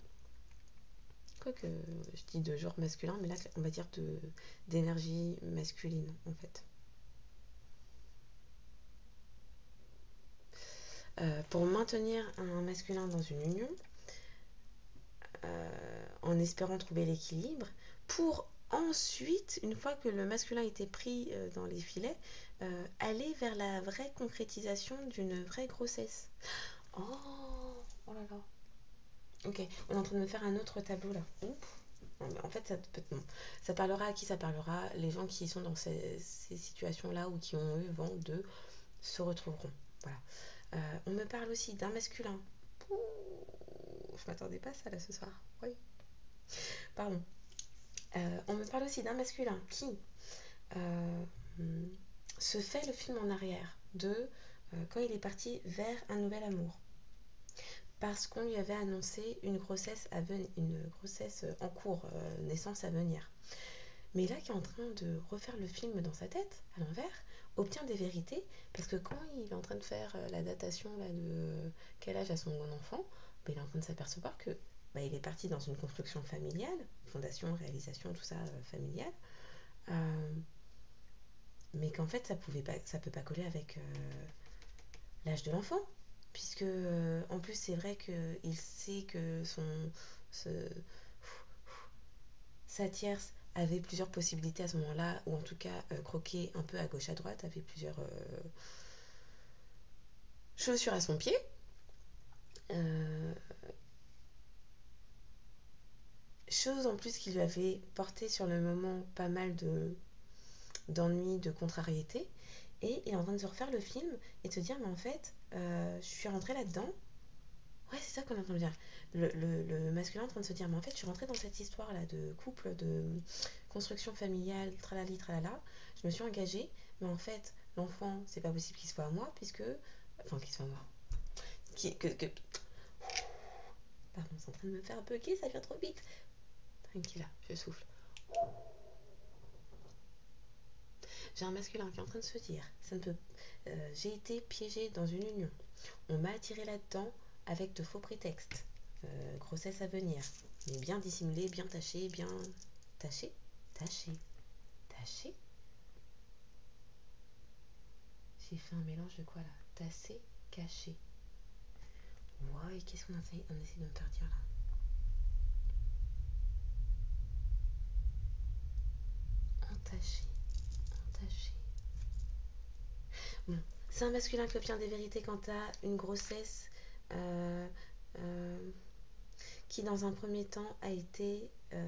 quoique je dis de genre masculin, mais là on va dire d'énergie masculine en fait. Pour maintenir un masculin dans une union, en espérant trouver l'équilibre, pour ensuite, une fois que le masculin était pris dans les filets, aller vers la vraie concrétisation d'une vraie grossesse. Oh, oh là là. Ok, on est en train de me faire un autre tableau là. En fait, ça parlera à qui ça parlera. Les gens qui sont dans ces situations-là ou qui ont eu vent de se retrouveront. Voilà. On me parle aussi d'un masculin. Ouh, je m'attendais pas à ça là ce soir. Oui. Pardon. On me parle aussi d'un masculin qui euh, se fait le film en arrière de quand il est parti vers un nouvel amour. Parce qu'on lui avait annoncé une grossesse, une grossesse en cours, naissance à venir. Mais là, qui est en train de refaire le film dans sa tête, à l'envers, obtient des vérités, parce que quand il est en train de faire la datation là, de quel âge a son enfant, il est en train de s'apercevoir que il est parti dans une construction familiale, fondation, réalisation, tout ça familial, mais qu'en fait ça peut pas coller avec l'âge de l'enfant, puisque en plus c'est vrai qu'il sait que ce, sa tierce avait plusieurs possibilités à ce moment-là, ou en tout cas croquer un peu à gauche à droite, avait plusieurs chaussures à son pied. Euh, Chose en plus qui lui avait porté sur le moment pas mal d'ennuis, de contrariétés. Et il est en train de se refaire le film et de se dire, mais en fait, je suis rentrée là-dedans. Ouais, c'est ça qu'on entend dire. Le masculin est en train de se dire, mais en fait, je suis rentrée dans cette histoire-là de couple, de construction familiale, tralali, tralala. Je me suis engagée, mais en fait, l'enfant, c'est pas possible qu'il soit à moi, puisque. Enfin, qu'il soit à moi. Pardon, c'est en train de me faire bugger, ça vient trop vite. Tranquille, là, je souffle. J'ai un masculin qui est en train de se dire, ça ne peut. J'ai été piégée dans une union. On m'a attiré là-dedans avec de faux prétextes. Grossesse à venir. Mais bien dissimulé, bien taché, bien. Taché. Taché. Taché. J'ai fait un mélange de quoi là? Tassé, caché. Ouais, qu'est-ce qu'on essaie de me faire dire là? Entaché. Entaché. Bon, c'est un masculin qui obtient des vérités quant à une grossesse euh, euh, qui, dans un premier temps, a été. Comment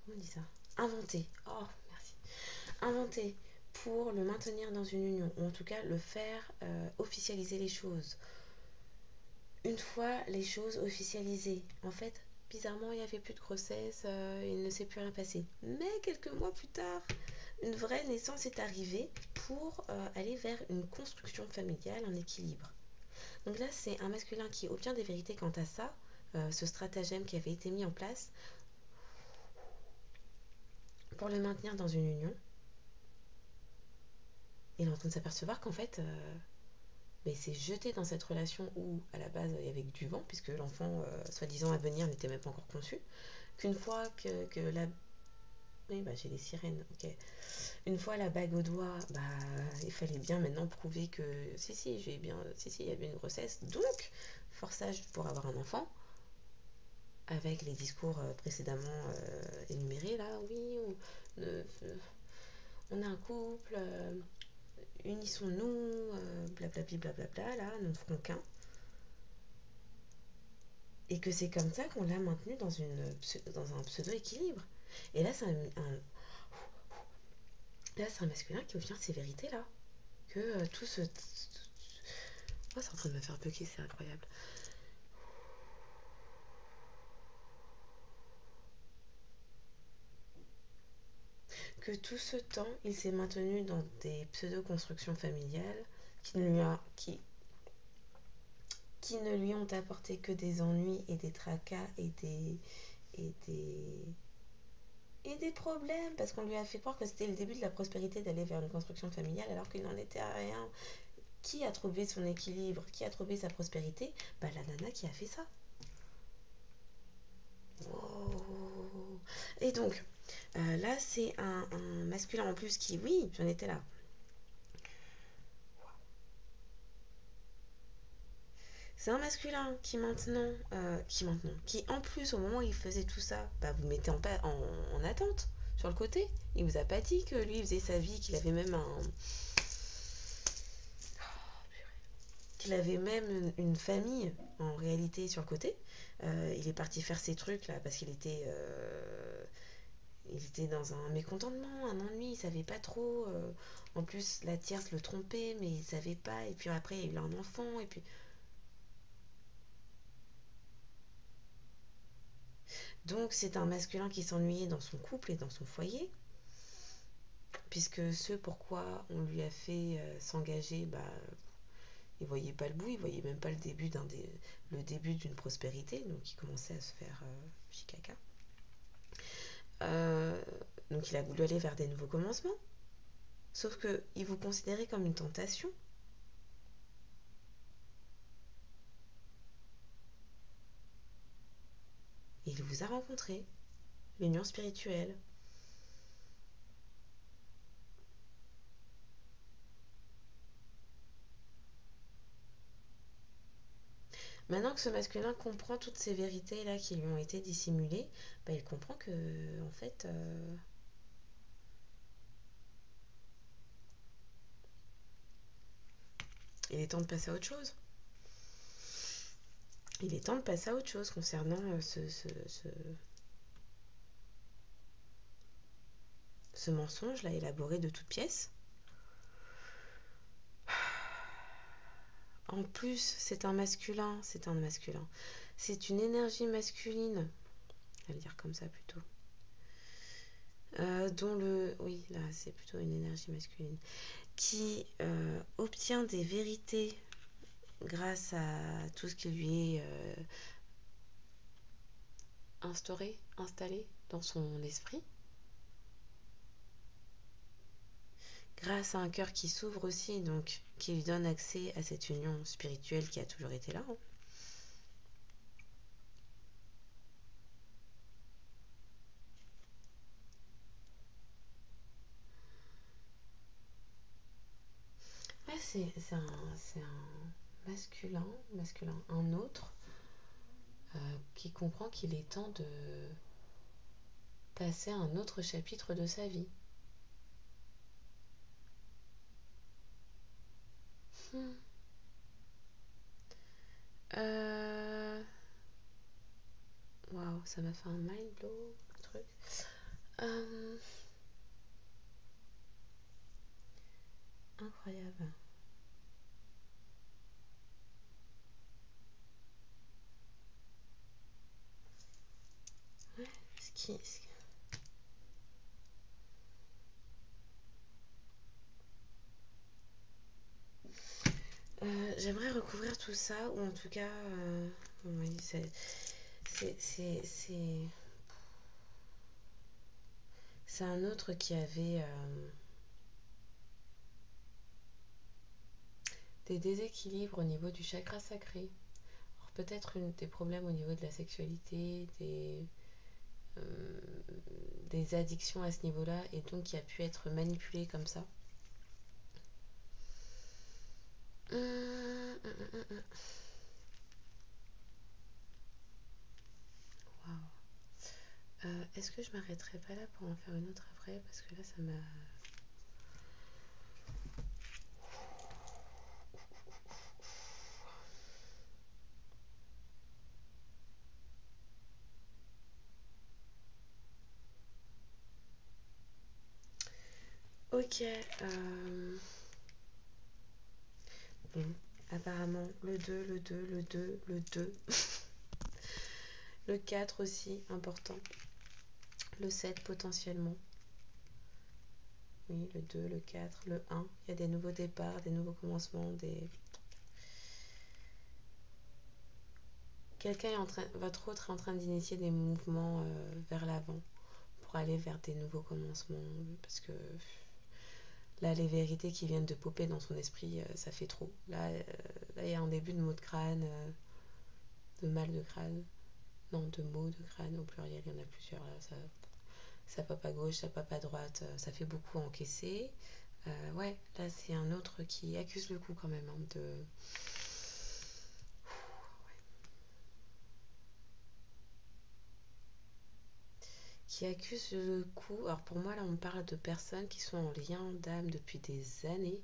on dit ça? Inventée. Oh, merci. Inventée pour le maintenir dans une union, ou en tout cas le faire officialiser les choses. Une fois les choses officialisées, en fait, bizarrement, il n'y avait plus de grossesse, il ne s'est plus rien passé. Mais quelques mois plus tard, une vraie naissance est arrivée pour aller vers une construction familiale, un équilibre. Donc là, c'est un masculin qui obtient des vérités quant à ça, ce stratagème qui avait été mis en place pour le maintenir dans une union. Il est en train de s'apercevoir qu'en fait, mais s'est jeté dans cette relation où, à la base, il y avait que du vent, puisque l'enfant, soi-disant à venir, n'était même pas encore conçu. Qu'une fois que la. Oui, j'ai des sirènes, ok. Une fois la bague au doigt, il fallait bien maintenant prouver que si, j'ai bien. Si, il y avait une grossesse. Donc, forçage pour avoir un enfant. Avec les discours précédemment énumérés, là, oui, on est un couple, unissons-nous, blablabli, blablabla, là, nous ne ferons qu'un. Et que c'est comme ça qu'on l'a maintenu dans un pseudo-équilibre. Et là, c'est un masculin qui obtient ces vérités-là. Que tout ce. Oh, c'est en train de me faire bugger, c'est incroyable. Que tout ce temps, il s'est maintenu dans des pseudo-constructions familiales qui ne lui ont apporté que des ennuis et des tracas et des problèmes, parce qu'on lui a fait croire que c'était le début de la prospérité d'aller vers une construction familiale alors qu'il n'en était à rien. Qui a trouvé son équilibre? Qui a trouvé sa prospérité? La nana qui a fait ça. Wow. Et donc, là, c'est un masculin en plus qui, oui, j'en étais là. C'est un masculin qui en plus, au moment où il faisait tout ça, vous mettez en attente sur le côté. Il vous a pas dit que lui, il faisait sa vie, qu'il avait même une famille en réalité sur le côté. Il est parti faire ses trucs là parce qu'il était dans un mécontentement, un ennui, il savait pas trop. En plus, la tierce le trompait, mais il savait pas. Et puis après, il y a eu un enfant. Et puis Donc c'est un masculin qui s'ennuyait dans son couple et dans son foyer, puisque ce pourquoi on lui a fait s'engager, il voyait pas le bout, il voyait même pas le début d'une prospérité, donc il commençait à se faire chicaca. Donc il a voulu aller vers des nouveaux commencements, sauf que il vous considérait comme une tentation. Et il vous a rencontré, l'union spirituelle. Maintenant que ce masculin comprend toutes ces vérités-là qui lui ont été dissimulées, il comprend que, en fait, il est temps de passer à autre chose. Il est temps de passer à autre chose concernant ce mensonge-là élaboré de toutes pièces. En plus, c'est un masculin. C'est une énergie masculine, à le dire comme ça plutôt. Oui, là, c'est plutôt une énergie masculine, qui obtient des vérités grâce à tout ce qui lui est installé dans son esprit, grâce à un cœur qui s'ouvre aussi, donc qui lui donne accès à cette union spirituelle qui a toujours été là. Ouais, c'est un masculin, un autre, qui comprend qu'il est temps de passer à un autre chapitre de sa vie. Waouh, ça m'a fait un mind blow, le truc. Incroyable. Ouais, j'aimerais recouvrir tout ça, ou en tout cas, oui, c'est un autre qui avait des déséquilibres au niveau du chakra sacré. Alors, peut-être des problèmes au niveau de la sexualité, des addictions à ce niveau-là, et donc qui a pu être manipulé comme ça. Wow. Est-ce que je m'arrêterai pas là pour en faire une autre après? Parce que là, ça m'a... Ok. Bon, apparemment, le 2, le 2, le 2, le 2. Le 4 aussi, important. Le 7 potentiellement. Oui, le 2, le 4, le 1. Il y a des nouveaux départs, des nouveaux commencements, Quelqu'un votre autre est en train d'initier des mouvements vers l'avant pour aller vers des nouveaux commencements. Parce que là, les vérités qui viennent de popper dans son esprit, ça fait trop. Là, il y a un début de maux de crâne, de mal de crâne. Non, de maux de crâne au pluriel, il y en a plusieurs là. Ça pop à gauche, ça pop à droite, ça fait beaucoup encaisser. Ouais, là c'est un autre qui accuse le coup quand même qui accuse le coup. Alors pour moi là on parle de personnes qui sont en lien d'âme depuis des années.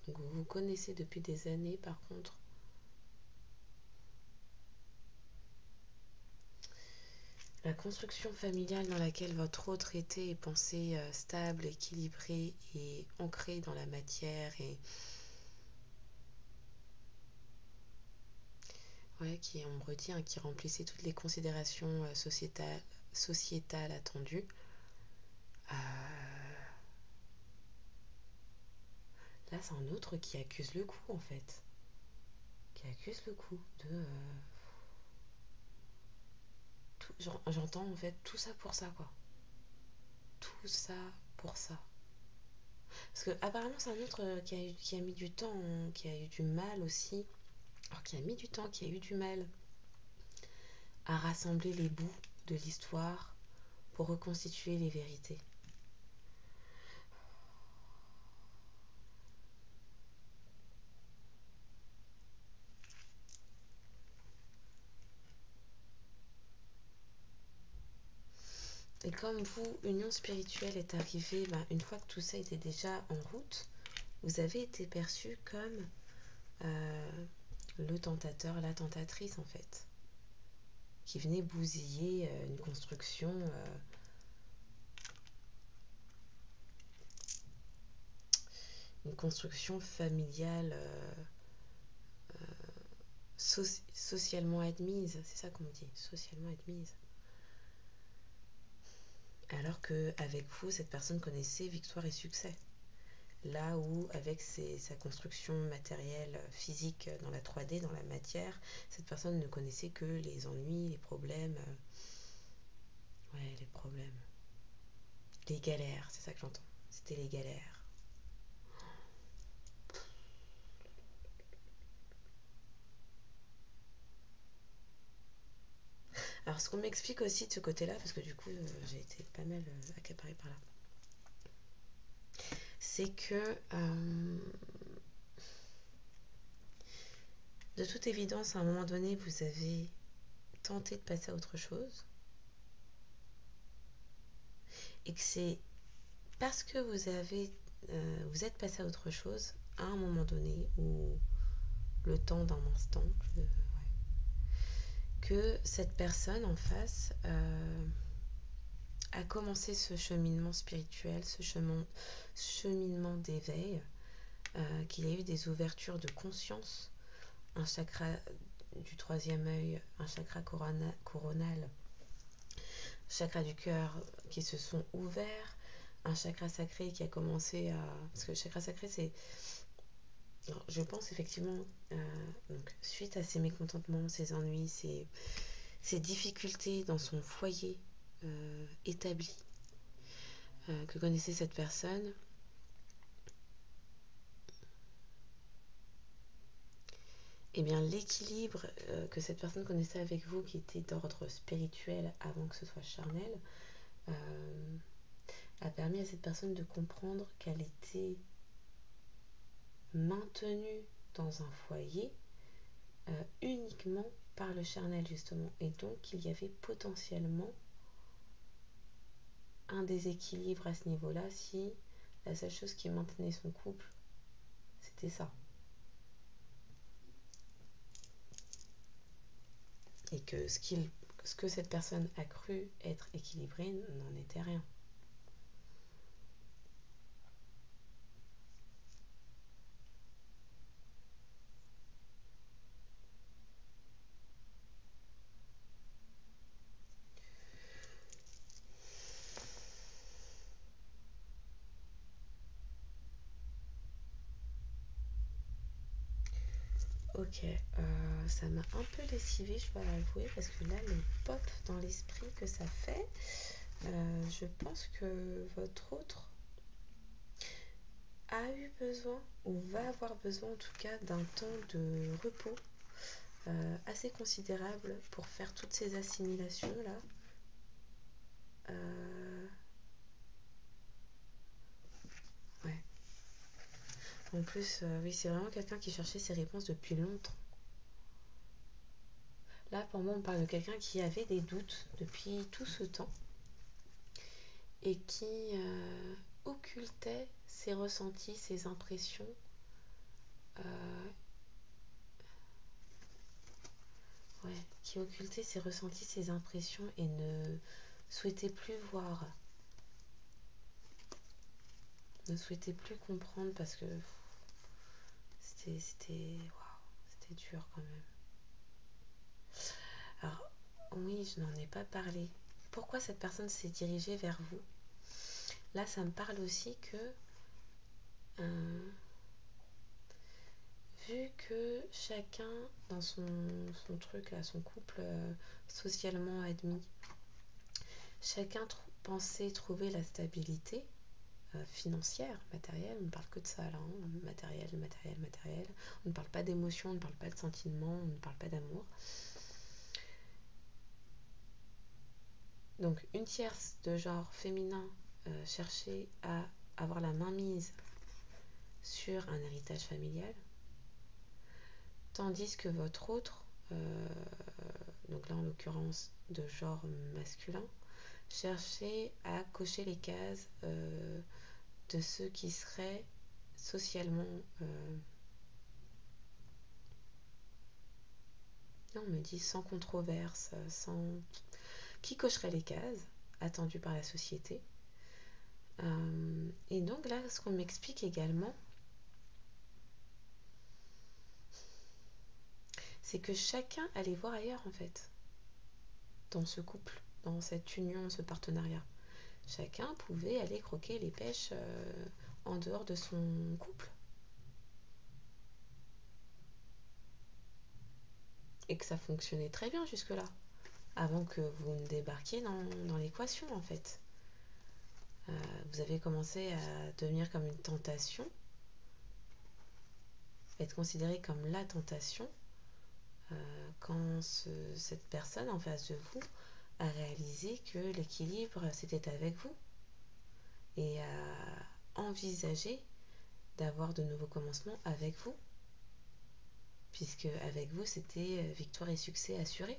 Donc vous vous connaissez depuis des années par contre. La construction familiale dans laquelle votre autre était est pensée stable, équilibrée et ancrée dans la matière. Et Ouais, qui, on me redit, hein, qui remplissait toutes les considérations sociétales attendues. Euh, Là, c'est un autre qui accuse le coup, en fait. Qui accuse le coup de... j'entends, en fait, tout ça pour ça, quoi. Tout ça pour ça. Parce que apparemment, c'est un autre qui a mis du temps, hein, qui a eu du mal aussi. Alors, qui a mis du temps, qui a eu du mal à rassembler les bouts de l'histoire pour reconstituer les vérités. Et comme vous, union spirituelle est arrivée, une fois que tout ça était déjà en route, vous avez été perçu comme le tentateur, la tentatrice en fait, qui venait bousiller une construction familiale socialement admise, c'est ça qu'on dit, socialement admise. Alors qu'avec vous, cette personne connaissait victoire et succès. Là où, avec sa construction matérielle, physique dans la 3D, dans la matière, cette personne ne connaissait que les ennuis, les problèmes. Ouais, les problèmes. Les galères, c'est ça que j'entends. C'était les galères. Alors, ce qu'on m'explique aussi de ce côté-là, parce que du coup, j'ai été pas mal accaparée par là, c'est que de toute évidence, à un moment donné, vous avez tenté de passer à autre chose et que c'est parce que vous êtes passé à autre chose à un moment donné ou le temps d'un instant que cette personne en face a commencé ce cheminement spirituel, ce cheminement d'éveil, qu'il y a eu des ouvertures de conscience, un chakra du troisième œil, un chakra coronal, chakra du cœur qui se sont ouverts, un chakra sacré qui a commencé à... Parce que le chakra sacré, c'est... Alors, je pense effectivement, donc, suite à ces mécontentements, ces ennuis, ces difficultés dans son foyer établi que connaissait cette personne, et bien l'équilibre que cette personne connaissait avec vous, qui était d'ordre spirituel avant que ce soit charnel, a permis à cette personne de comprendre qu'elle était maintenue dans un foyer uniquement par le charnel justement, et donc qu'il y avait potentiellement un déséquilibre à ce niveau-là si la seule chose qui maintenait son couple, c'était ça. Et que ce que cette personne a cru être équilibré n'en était rien. Ok, ça m'a un peu lessivé, je dois l'avouer, parce que là, le pop dans l'esprit que ça fait, je pense que votre autre a eu besoin, ou va avoir besoin en tout cas, d'un temps de repos assez considérable pour faire toutes ces assimilations-là. Ouais. En plus, oui, c'est vraiment quelqu'un qui cherchait ses réponses depuis longtemps. Là, pour moi, on parle de quelqu'un qui avait des doutes depuis tout ce temps et qui occultait ses ressentis, ses impressions. Qui occultait ses ressentis, ses impressions et ne souhaitait plus voir, ne souhaitait plus comprendre parce que c'était dur quand même. Alors, oui, je n'en ai pas parlé. Pourquoi cette personne s'est dirigée vers vous? Là, ça me parle aussi que, vu que chacun, dans son truc, là, son couple socialement admis, chacun pensait trouver la stabilité financière, matérielle, on ne parle que de ça là, hein, matériel, matériel, matériel. On ne parle pas d'émotion, on ne parle pas de sentiments, on ne parle pas d'amour. Donc une tierce de genre féminin cherchait à avoir la main mise sur un héritage familial, tandis que votre autre, donc là en l'occurrence de genre masculin, cherchait à cocher les cases de ceux qui seraient socialement on me dit sans controverse, sans qui cocherait les cases attendues par la société. Et donc là, ce qu'on m'explique également, c'est que chacun allait voir ailleurs en fait, dans ce couple, dans cette union, ce partenariat. Chacun pouvait aller croquer les pêches en dehors de son couple. Et que ça fonctionnait très bien jusque-là, avant que vous ne débarquiez dans l'équation en fait. Vous avez commencé à devenir comme une tentation, être considéré comme la tentation, quand cette personne en face de vous a réalisé que l'équilibre c'était avec vous et a envisagé d'avoir de nouveaux commencements avec vous, puisque avec vous c'était victoire et succès assurés.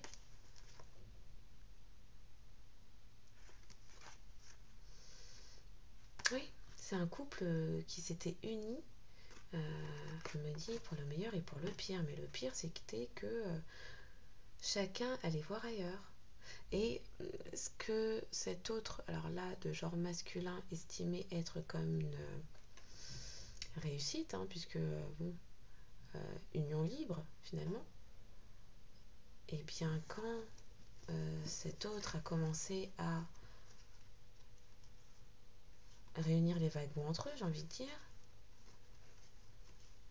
Oui, c'est un couple qui s'était uni, je me dis pour le meilleur et pour le pire, mais le pire c'était que chacun allait voir ailleurs. Et ce que cet autre, alors là, de genre masculin, estimait être comme une réussite, hein, puisque, bon, union libre, finalement, et bien quand cet autre a commencé à réunir les wagons entre eux, j'ai envie de dire,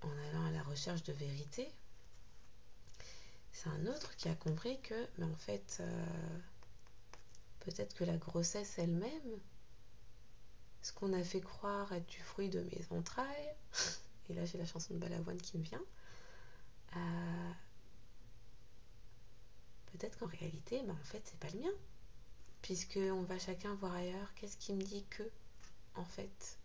en allant à la recherche de vérité, c'est un autre qui a compris que, mais en fait, peut-être que la grossesse elle-même, ce qu'on a fait croire être du fruit de mes entrailles, et là j'ai la chanson de Balavoine qui me vient, peut-être qu'en réalité, en fait, c'est pas le mien. Puisque on va chacun voir ailleurs, qu'est-ce qui me dit que, en fait.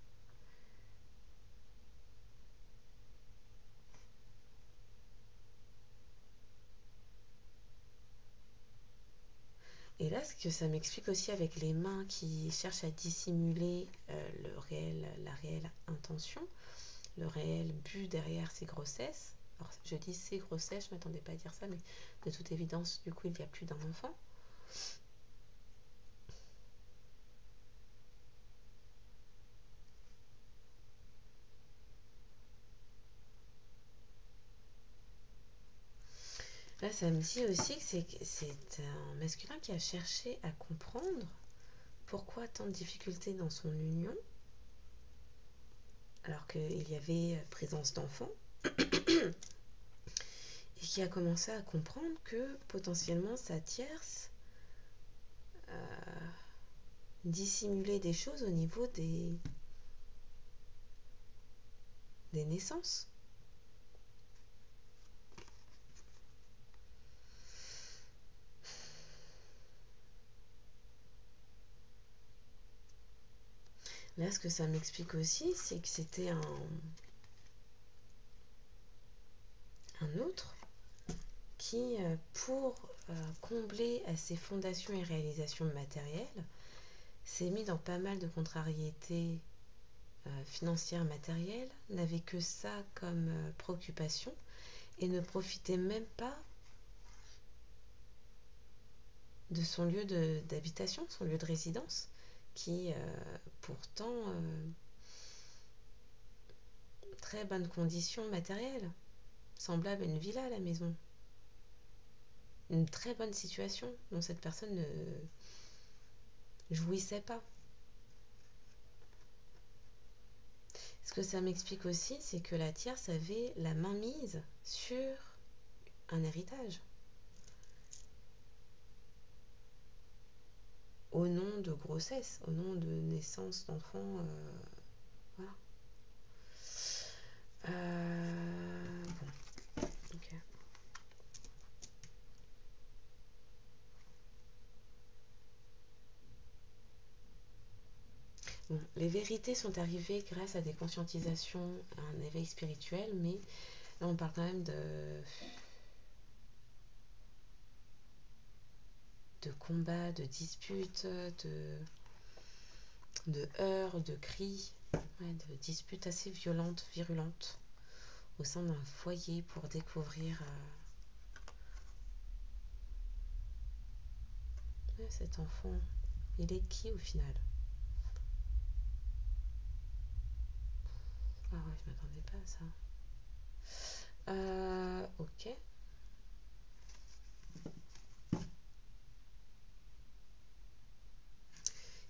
Et là, ce que ça m'explique aussi avec les mains qui cherchent à dissimuler la réelle intention, le réel but derrière ces grossesses. Alors, je dis ces grossesses, je ne m'attendais pas à dire ça, mais de toute évidence, du coup, il y a plus d'un enfant. Là, ça me dit aussi que c'est un masculin qui a cherché à comprendre pourquoi tant de difficultés dans son union, alors qu'il y avait présence d'enfants, et qui a commencé à comprendre que potentiellement sa tierce dissimulait des choses au niveau des naissances. Là, ce que ça m'explique aussi, c'est que c'était un autre qui, pour combler à ses fondations et réalisations matérielles, s'est mis dans pas mal de contrariétés financières matérielles, n'avait que ça comme préoccupation et ne profitait même pas de son lieu d'habitation, son lieu de résidence, qui pourtant très bonnes conditions matérielles, semblable à une villa à la maison. une très bonne situation dont cette personne ne jouissait pas. Ce que ça m'explique aussi, c'est que la tierce avait la main mise sur un héritage. Au nom de grossesse, au nom de naissance d'enfants. Voilà. Bon, ok. Bon, les vérités sont arrivées grâce à des conscientisations, à un éveil spirituel, mais là on parle quand même de combats, de disputes, de heurts, de cris, de disputes assez violentes, virulentes, au sein d'un foyer pour découvrir cet enfant. Il est qui au final? Ah ouais, je m'attendais pas à ça. Ok.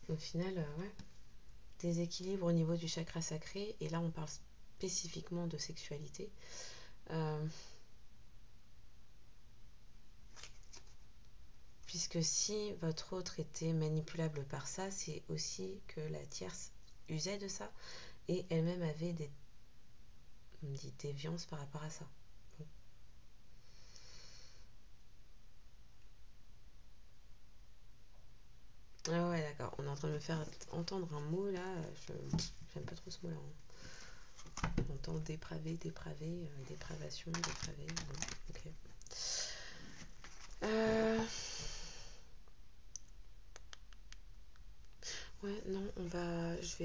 Au final, ouais. Déséquilibre au niveau du chakra sacré, et là on parle spécifiquement de sexualité. Puisque si votre autre était manipulable par ça, c'est aussi que la tierce usait de ça et elle-même avait des déviances par rapport à ça. Bon. Ah ouais, d'accord. On est en train de me faire entendre un mot là. J'aime pas trop ce mot-là. On entend dépravé, dépravation, dépravé. Bon, ok. Ouais, non, je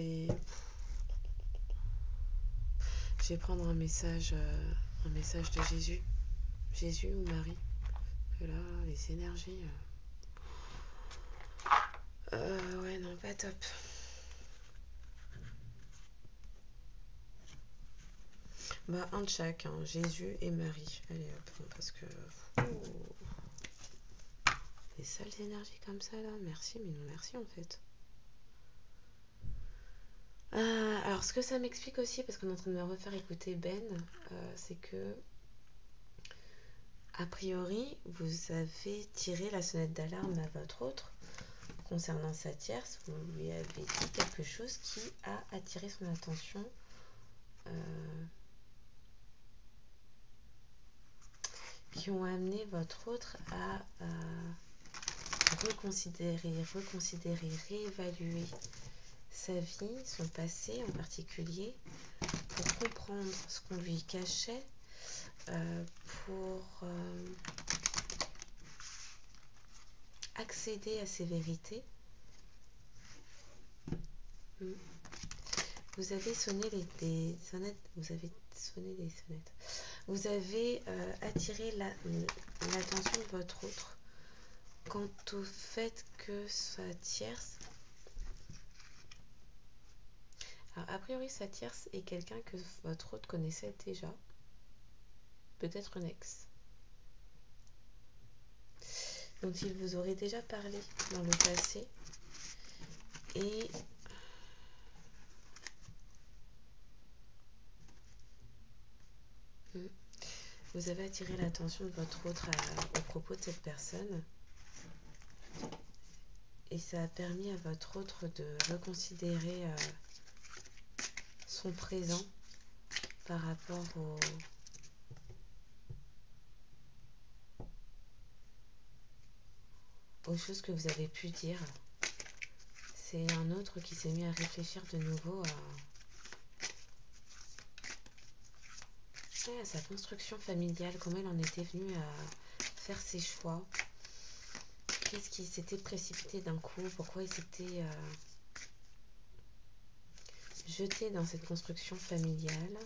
vais prendre un message de Jésus. Jésus ou Marie. Que là, les énergies. Ouais, non, pas top. Bah, un de chaque, hein, Jésus et Marie. Allez hop, parce que. Des sales énergies comme ça là, merci, mais non merci en fait. Alors, ce que ça m'explique aussi, parce qu'on est en train de me refaire écouter Ben, c'est que, a priori, vous avez tiré la sonnette d'alarme à votre autre concernant sa tierce. Vous lui avez dit quelque chose qui a attiré son attention. Qui ont amené votre autre à reconsidérer, réévaluer sa vie, son passé en particulier, pour comprendre ce qu'on lui cachait, pour accéder à ses vérités. Vous avez sonné des sonnettes, vous avez attiré l'attention de votre autre quant au fait que sa tierce, alors a priori sa tierce est quelqu'un que votre autre connaissait déjà, peut-être un ex, dont il vous aurait déjà parlé dans le passé, et vous avez attiré l'attention de votre autre au propos de cette personne, et ça a permis à votre autre de reconsidérer son présent par rapport aux choses que vous avez pu dire. C'est un autre qui s'est mis à réfléchir de nouveau à sa construction familiale, comment il en était venu à faire ses choix, qu'est-ce qui s'était précipité d'un coup, pourquoi il s'était jeté dans cette construction familiale.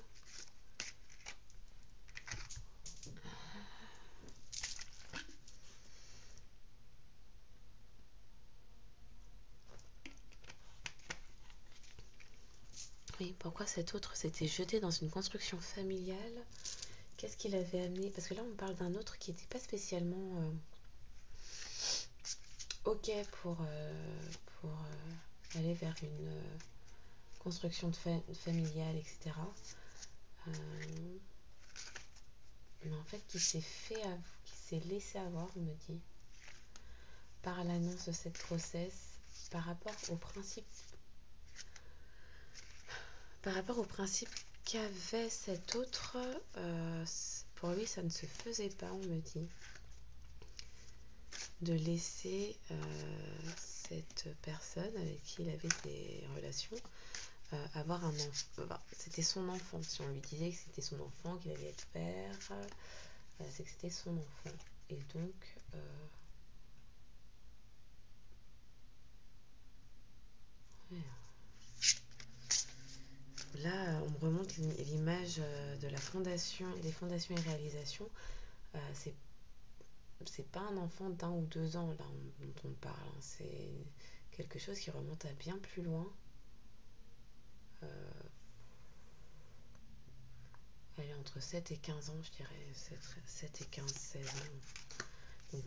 Oui, pourquoi cet autre s'était jeté dans une construction familiale? Qu'est-ce qu'il avait amené? Parce que là, on parle d'un autre qui n'était pas spécialement OK pour aller vers une construction familiale, etc. Euh, mais en fait, qui s'est laissé avoir, on me dit, par l'annonce de cette grossesse, par rapport au principe, qu'avait cet autre, pour lui, ça ne se faisait pas, on me dit, de laisser cette personne avec qui il avait des relations avoir un enfant. C'était son enfant. Si on lui disait que c'était son enfant, qu'il allait être père, c'est que c'était son enfant. Et donc, ouais. Là, on me remonte l'image de la fondation, des fondations et réalisations. C'est pas un enfant d'1 ou 2 ans là dont on parle. Hein. C'est quelque chose qui remonte à bien plus loin. Euh, elle est entre 7 et 15 ans, je dirais. 7 et 15, 16 ans. Donc,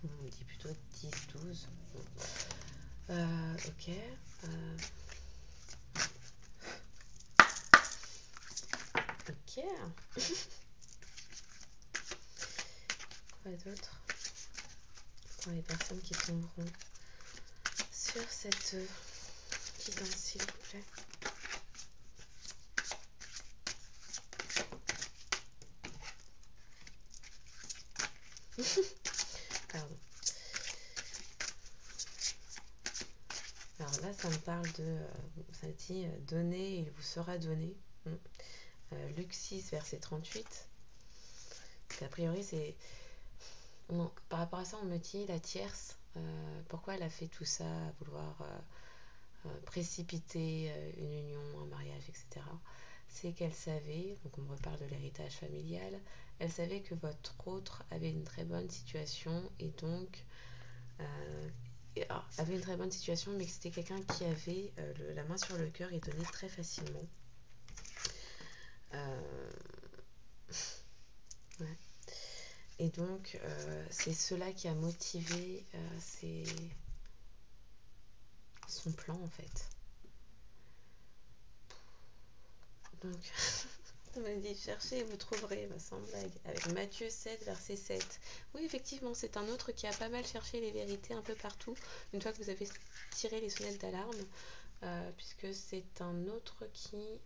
on dit plutôt 10, 12. Bon. Ok. Ok. Quoi d'autre pour les personnes qui tomberont sur cette guidance, s'il vous plaît. Pardon. Alors là, ça me parle de, ça dit, donner, il vous sera donné. Luc 6, verset 38. A priori, c'est... Donc, par rapport à ça, on me dit, la tierce, pourquoi elle a fait tout ça, à vouloir précipiter une union, un mariage, etc. C'est qu'elle savait, donc on me reparle de l'héritage familial, elle savait que votre autre avait une très bonne situation et donc avait une très bonne situation, mais que c'était quelqu'un qui avait la main sur le cœur et donnait très facilement. Ouais. Et donc, c'est cela qui a motivé son plan, en fait. Donc, on m'a dit, cherchez et vous trouverez, sans blague, avec Matthieu 7, verset 7. Oui, effectivement, c'est un autre qui a pas mal cherché les vérités un peu partout, une fois que vous avez tiré les sonnettes d'alarme, puisque c'est un autre qui...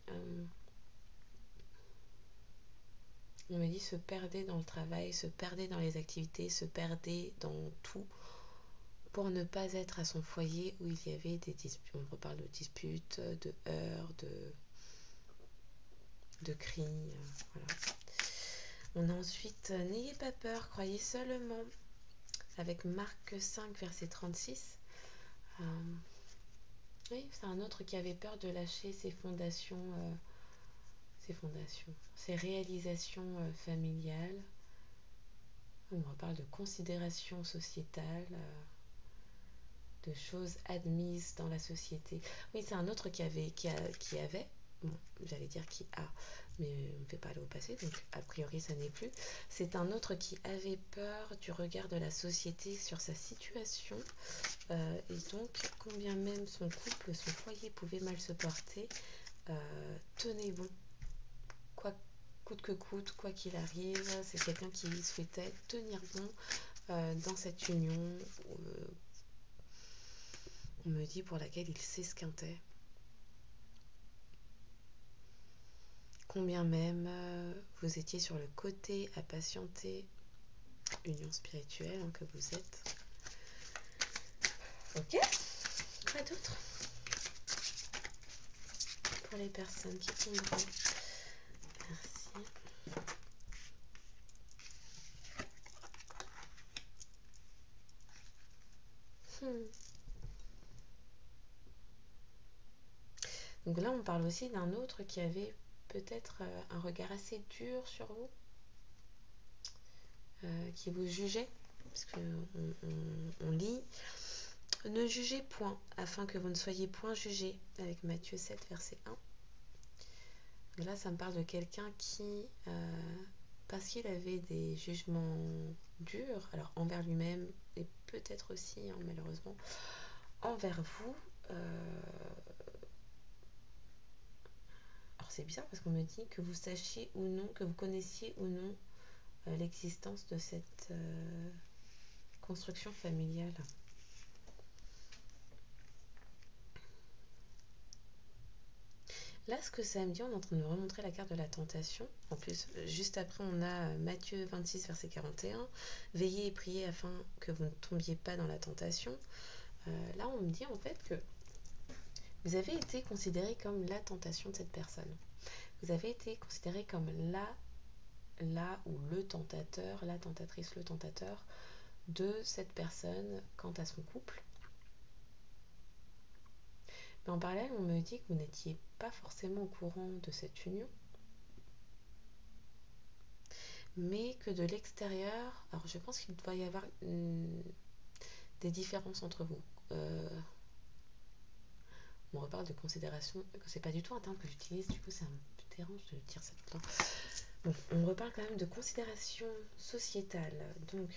on me dit se perdait dans le travail, se perdait dans les activités, se perdait dans tout pour ne pas être à son foyer où il y avait des disputes. On reparle de disputes, de heurts, de cris. Voilà. On a ensuite n'ayez pas peur, croyez seulement avec Marc 5, verset 36. Oui, c'est un autre qui avait peur de lâcher ses fondations, ses réalisations familiales. On reparle de considération sociétale, de choses admises dans la société. Oui, c'est un autre qui avait, bon, j'allais dire qui a, mais on ne fait pas aller au passé, donc a priori ça n'est plus. C'est un autre qui avait peur du regard de la société sur sa situation, et donc, combien même son couple, son foyer pouvait mal se porter, tenez bon, coûte que coûte, quoi qu'il arrive, c'est quelqu'un qui souhaitait tenir bon dans cette union, on me dit, pour laquelle il s'esquintait. Combien même vous étiez sur le côté à patienter, union spirituelle que vous êtes. Ok. Quoi d'autre pour les personnes qui tomberont? Merci. Donc là, on parle aussi d'un autre qui avait peut-être un regard assez dur sur vous, qui vous jugeait, parce qu'on lit « Ne jugez point, afin que vous ne soyez point jugés », avec Matthieu 7, verset 1. Donc là, ça me parle de quelqu'un qui parce qu'il avait des jugements durs, alors envers lui-même et peut-être aussi, hein, malheureusement, envers vous. Alors c'est bizarre parce qu'on me dit que vous sachiez ou non, que vous connaissiez ou non l'existence de cette construction familiale. Là, ce que ça me dit, on est en train de me remontrer la carte de la tentation. En plus, juste après, on a Matthieu 26, verset 41. Veillez et priez afin que vous ne tombiez pas dans la tentation. Là, on me dit en fait que vous avez été considéré comme la tentation de cette personne. Vous avez été considéré comme là ou le tentateur, la tentatrice, le tentateur de cette personne quant à son couple. Mais en parallèle, on me dit que vous n'étiez pas forcément au courant de cette union, mais que de l'extérieur, alors je pense qu'il doit y avoir des différences entre vous. On reparle de considération, c'est pas du tout un terme que j'utilise, du coup ça me dérange de dire ça tout le temps. Bon, on reparle quand même de considération sociétale, donc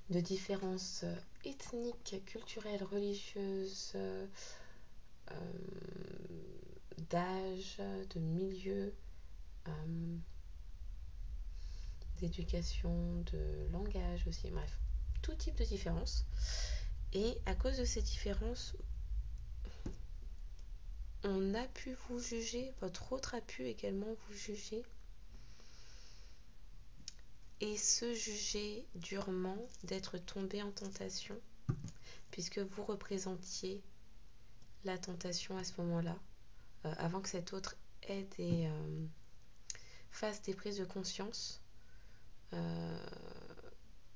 de différences ethniques, culturelles, religieuses, d'âge, de milieu, d'éducation, de langage aussi, bref, tout type de différences. Et à cause de ces différences, on a pu vous juger, votre autre a pu également vous juger et se juger durement d'être tombé en tentation, puisque vous représentiez la tentation à ce moment-là, avant que cet autre ait fasse des prises de conscience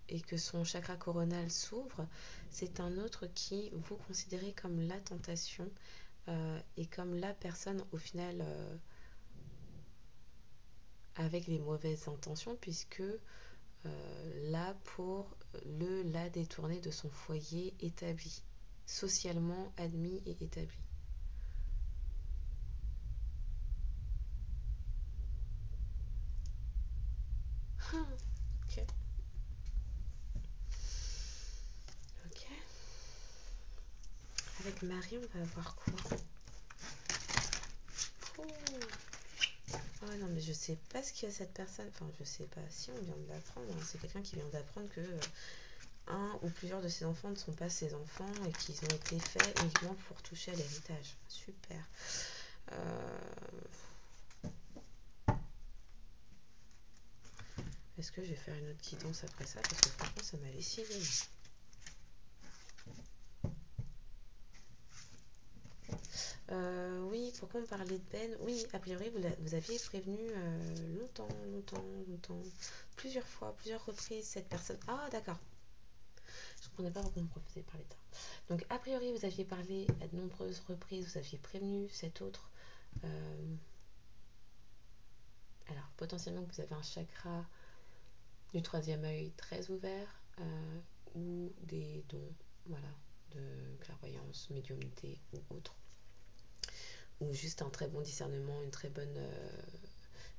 et que son chakra coronal s'ouvre, c'est un autre qui vous considérez comme la tentation et comme la personne au final avec les mauvaises intentions, puisque là pour la détourner de son foyer établi, socialement admis et établi. Ok. Ok. Avec Marie, on va avoir quoi? Oh. Ah non, mais je sais pas ce qu'il y a cette personne. Enfin, je sais pas si on vient de l'apprendre. Hein. C'est quelqu'un qui vient d'apprendre que un ou plusieurs de ses enfants ne sont pas ses enfants et qu'ils ont été faits uniquement pour toucher à l'héritage. Super. Est-ce que je vais faire une autre guidance après ça? Parce que franchement, ça m'a lessivé. Oui, pourquoi on parlait de Ben? Oui, a priori, vous aviez prévenu longtemps, plusieurs fois, plusieurs reprises cette personne. Ah, d'accord. Je ne comprenais pas pourquoi vous avez parlé de ça. Donc, a priori, vous aviez parlé à de nombreuses reprises, vous aviez prévenu cet autre. Alors, potentiellement, vous avez un chakra du troisième œil très ouvert ou des dons, voilà, de clairvoyance, médiumnité ou autre. Ou juste un très bon discernement, une très bonne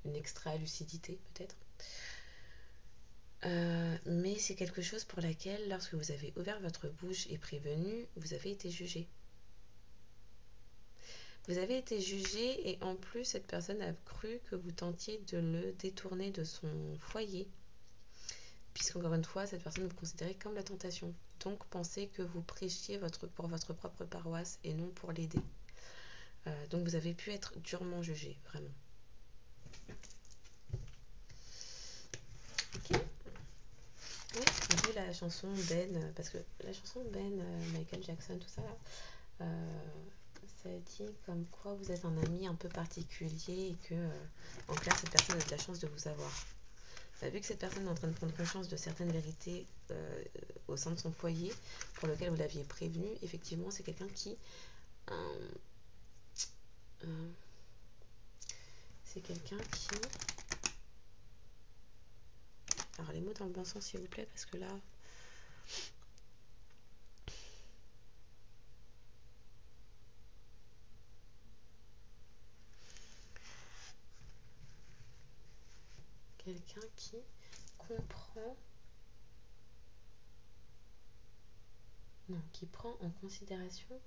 une extra lucidité peut-être. Mais c'est quelque chose pour laquelle, lorsque vous avez ouvert votre bouche et prévenu, vous avez été jugé. Vous avez été jugé et en plus cette personne a cru que vous tentiez de le détourner de son foyer, puisqu'encore une fois cette personne vous considérait comme la tentation. Donc pensez que vous prêchiez pour votre propre paroisse et non pour l'aider. Donc vous avez pu être durement jugé, vraiment. Ok. Oui, vu la chanson Ben, parce que la chanson Ben, Michael Jackson, tout ça, ça dit comme quoi vous êtes un ami un peu particulier et que, en clair, cette personne a de la chance de vous avoir. Vu que cette personne est en train de prendre conscience de certaines vérités au sein de son foyer, pour lequel vous l'aviez prévenu, effectivement, c'est quelqu'un qui... c'est quelqu'un qui... Alors, les mots dans le bon sens, s'il vous plaît, parce que là... Quel quelqu'un qui comprend, non, qui prend en considération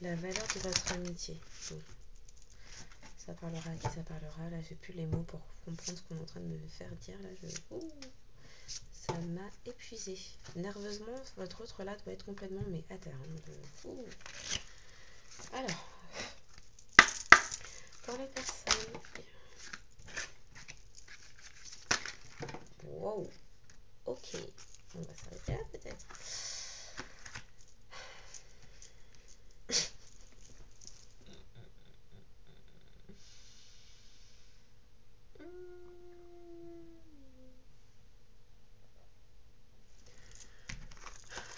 la valeur de votre amitié. Oui. Ça parlera à qui ça parlera. Là, j'ai plus les mots pour comprendre ce qu'on est en train de me faire dire. Là, ça m'a épuisé. Nerveusement, votre autre là doit être complètement mais à terre. Alors, pour les personnes. Wow. Ok. On va s'arrêter là peut-être.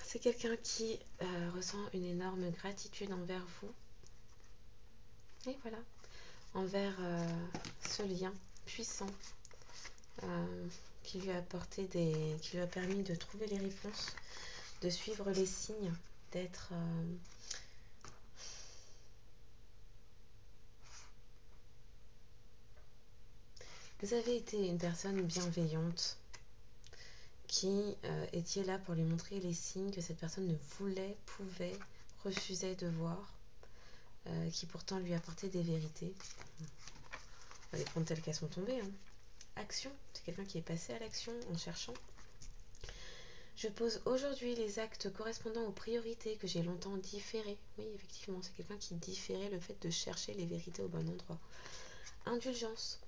C'est quelqu'un qui ressent une énorme gratitude envers vous. Et voilà. Envers ce lien puissant qui lui a qui lui a permis de trouver les réponses, de suivre les signes, d'être vous avez été une personne bienveillante qui étiez là pour lui montrer les signes que cette personne ne voulait, pouvait, refusait de voir, qui pourtant lui apportait des vérités. On va les prendre telles qu'elles sont tombées. Hein. Action, c'est quelqu'un qui est passé à l'action en cherchant. Je pose aujourd'hui les actes correspondant aux priorités que j'ai longtemps différées. Oui, effectivement, c'est quelqu'un qui différait le fait de chercher les vérités au bon endroit. Indulgence.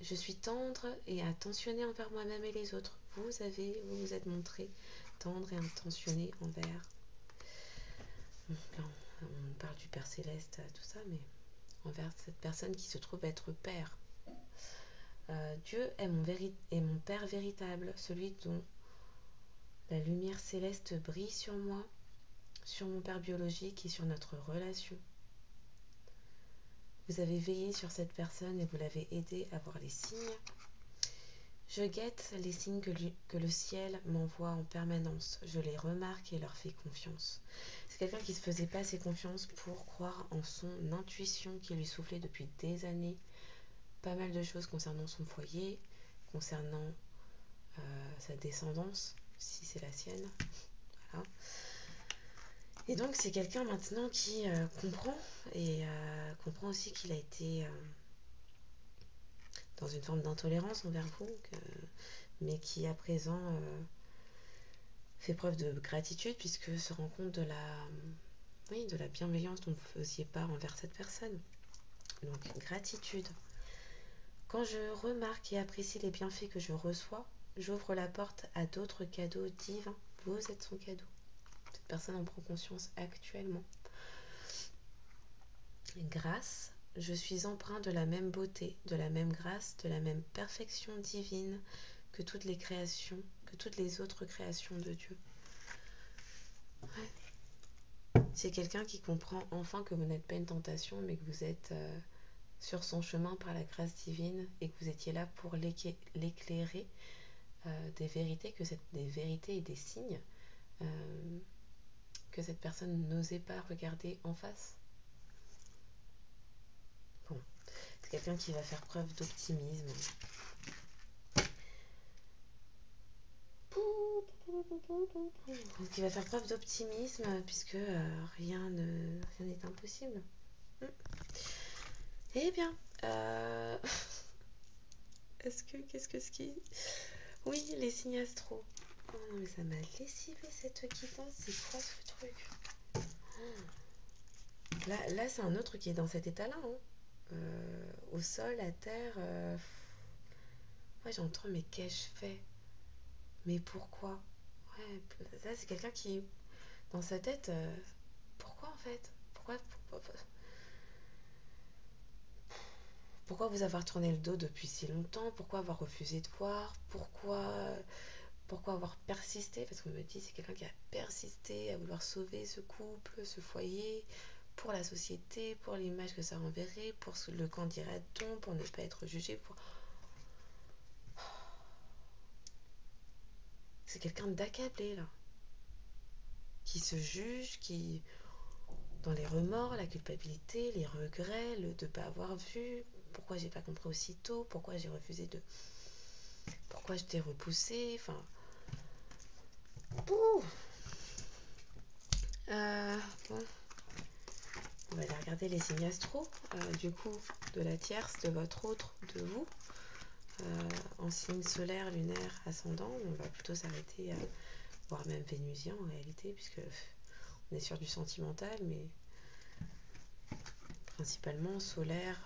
Je suis tendre et attentionnée envers moi-même et les autres. Vous vous êtes montré tendre et attentionné envers. On parle du Père Céleste, tout ça, mais envers cette personne qui se trouve être Père. Dieu est mon Père véritable, celui dont la lumière céleste brille sur moi, sur mon Père biologique et sur notre relation. Vous avez veillé sur cette personne et vous l'avez aidé à voir les signes. Je guette les signes que le ciel m'envoie en permanence. Je les remarque et leur fais confiance. C'est quelqu'un qui se faisait pas assez confiance pour croire en son intuition qui lui soufflait depuis des années. Pas mal de choses concernant son foyer, concernant sa descendance, si c'est la sienne. Voilà. Et donc c'est quelqu'un maintenant qui comprend et comprend aussi qu'il a été dans une forme d'intolérance envers vous, mais qui à présent fait preuve de gratitude puisque se rend compte de la bienveillance dont vous faisiez part envers cette personne. Donc gratitude. Quand je remarque et apprécie les bienfaits que je reçois, j'ouvre la porte à d'autres cadeaux divins. Vous êtes son cadeau. Cette personne en prend conscience actuellement. Grâce, je suis empreint de la même beauté, de la même grâce, de la même perfection divine que toutes les créations, que toutes les autres créations de Dieu. Ouais. C'est quelqu'un qui comprend enfin que vous n'êtes pas une tentation, mais que vous êtes sur son chemin par la grâce divine et que vous étiez là pour l'éclairer des vérités, des vérités et des signes que cette personne n'osait pas regarder en face. Bon, c'est quelqu'un qui va faire preuve d'optimisme. Qui va faire preuve d'optimisme puisque rien n'est impossible. Eh bien, qu'est-ce que ce qui... Oui, les signes astro. Oh non, mais ça m'a lessivé cette guidance. C'est quoi ce truc? Là c'est un autre qui est dans cet état-là. Hein. Au sol, à terre. Ouais, j'entends, mais qu'ai-je fait? Mais pourquoi? Ouais, là, c'est quelqu'un qui, dans sa tête, pourquoi en fait? Pourquoi vous avoir tourné le dos depuis si longtemps? Pourquoi avoir refusé de voir? Pourquoi avoir persisté? Parce qu'on me dit c'est quelqu'un qui a persisté à vouloir sauver ce couple, ce foyer, pour la société, pour l'image que ça renverrait, pour le qu'en dira-t-on, pour ne pas être jugé. C'est quelqu'un d'accablé là, qui se juge, qui dans les remords, la culpabilité, les regrets, le de ne pas avoir vu, pourquoi j'ai pas compris aussitôt, pourquoi j'ai refusé de... Pourquoi je t'ai repoussé, enfin... Ouh. Bon. On va aller regarder les signes astro, du coup, de la tierce, de votre autre, de vous. En signe solaire, lunaire, ascendant, on va plutôt s'arrêter à... voire même vénusien en réalité, puisque on est sur du sentimental, mais principalement solaire,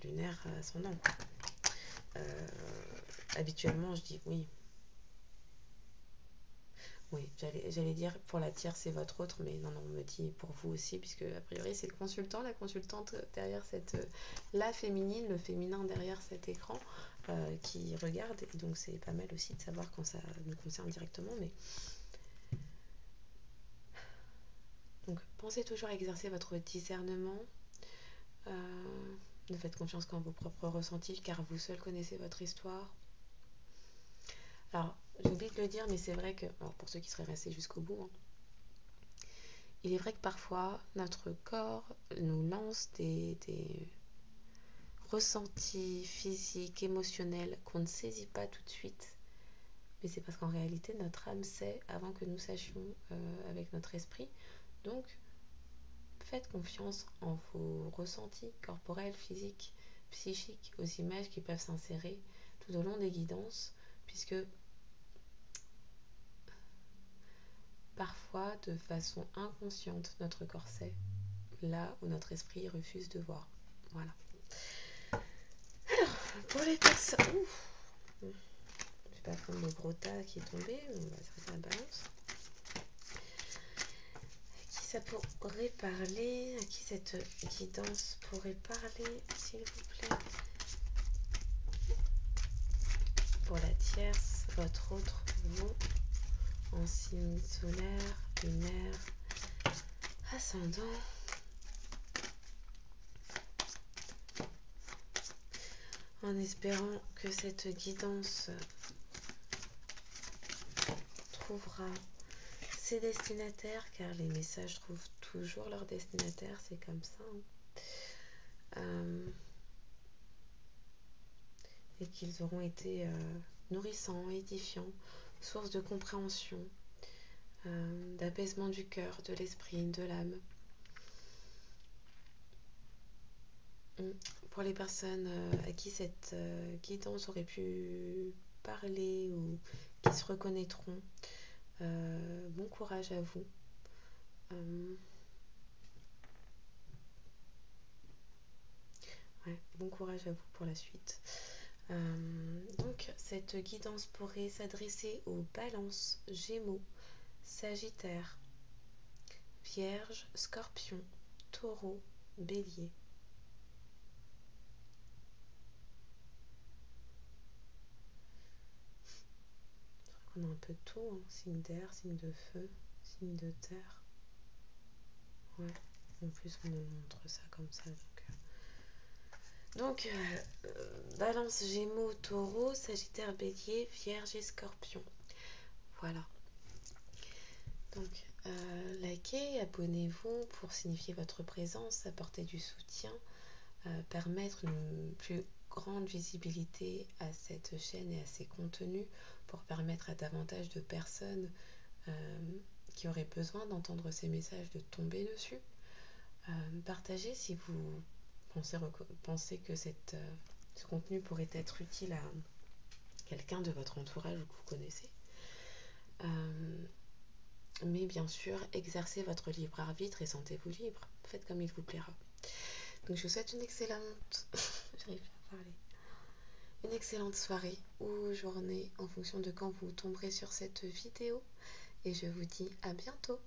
lunaire, ascendant. Habituellement, je dis oui. Oui, j'allais dire pour la tierce, c'est votre autre, mais non, on me dit pour vous aussi, puisque a priori, c'est le consultant, la consultante derrière cette... la féminine, le féminin derrière cet écran qui regarde, et donc c'est pas mal aussi de savoir quand ça nous concerne directement, mais... Donc, pensez toujours à exercer votre discernement. Ne faites confiance qu'en vos propres ressentis, car vous seul connaissez votre histoire. Alors, j'ai oublié de le dire, mais c'est vrai que, alors pour ceux qui seraient restés jusqu'au bout, hein, il est vrai que parfois, notre corps nous lance des ressentis physiques, émotionnels qu'on ne saisit pas tout de suite. Mais c'est parce qu'en réalité, notre âme sait avant que nous sachions avec notre esprit. Donc, faites confiance en vos ressentis corporels, physiques, psychiques, aux images qui peuvent s'insérer tout au long des guidances, puisque parfois, de façon inconsciente, notre corps sait là où notre esprit refuse de voir. Voilà. Alors, pour les personnes... Je ne vais pas prendre le gros tas qui est tombé, on va s'arrêter à la balance. À qui ça pourrait parler? À qui cette guidance pourrait parler, s'il vous plaît? Pour la tierce, votre autre, vous, en signe solaire, lunaire, ascendant. En espérant que cette guidance trouvera ses destinataires, car les messages trouvent toujours leur destinataire, c'est comme ça. Et qu'ils auront été nourrissants, édifiants, source de compréhension, d'apaisement du cœur, de l'esprit, de l'âme. Pour les personnes à qui cette guidance aurait pu parler ou qui se reconnaîtront, bon courage à vous. Bon courage à vous pour la suite. Donc, cette guidance pourrait s'adresser aux balances, gémeaux, sagittaire, vierge, scorpion, taureau, bélier. Je crois qu'on a un peu de tout, hein. Signe d'air, signe de feu, signe de terre. Ouais, en plus on nous montre ça comme ça. Donc balance, gémeaux, taureau, sagittaire, bélier, vierge et scorpion. Voilà. Donc likez, abonnez-vous pour signifier votre présence, apporter du soutien, permettre une plus grande visibilité à cette chaîne et à ses contenus pour permettre à davantage de personnes qui auraient besoin d'entendre ces messages de tomber dessus. Partagez si vous pensez que ce contenu pourrait être utile à quelqu'un de votre entourage ou que vous connaissez. Mais bien sûr, exercez votre libre arbitre et sentez-vous libre. Faites comme il vous plaira. Donc je vous souhaite une excellente... J'arrive plus à parler. Une excellente soirée ou journée en fonction de quand vous tomberez sur cette vidéo. Et je vous dis à bientôt.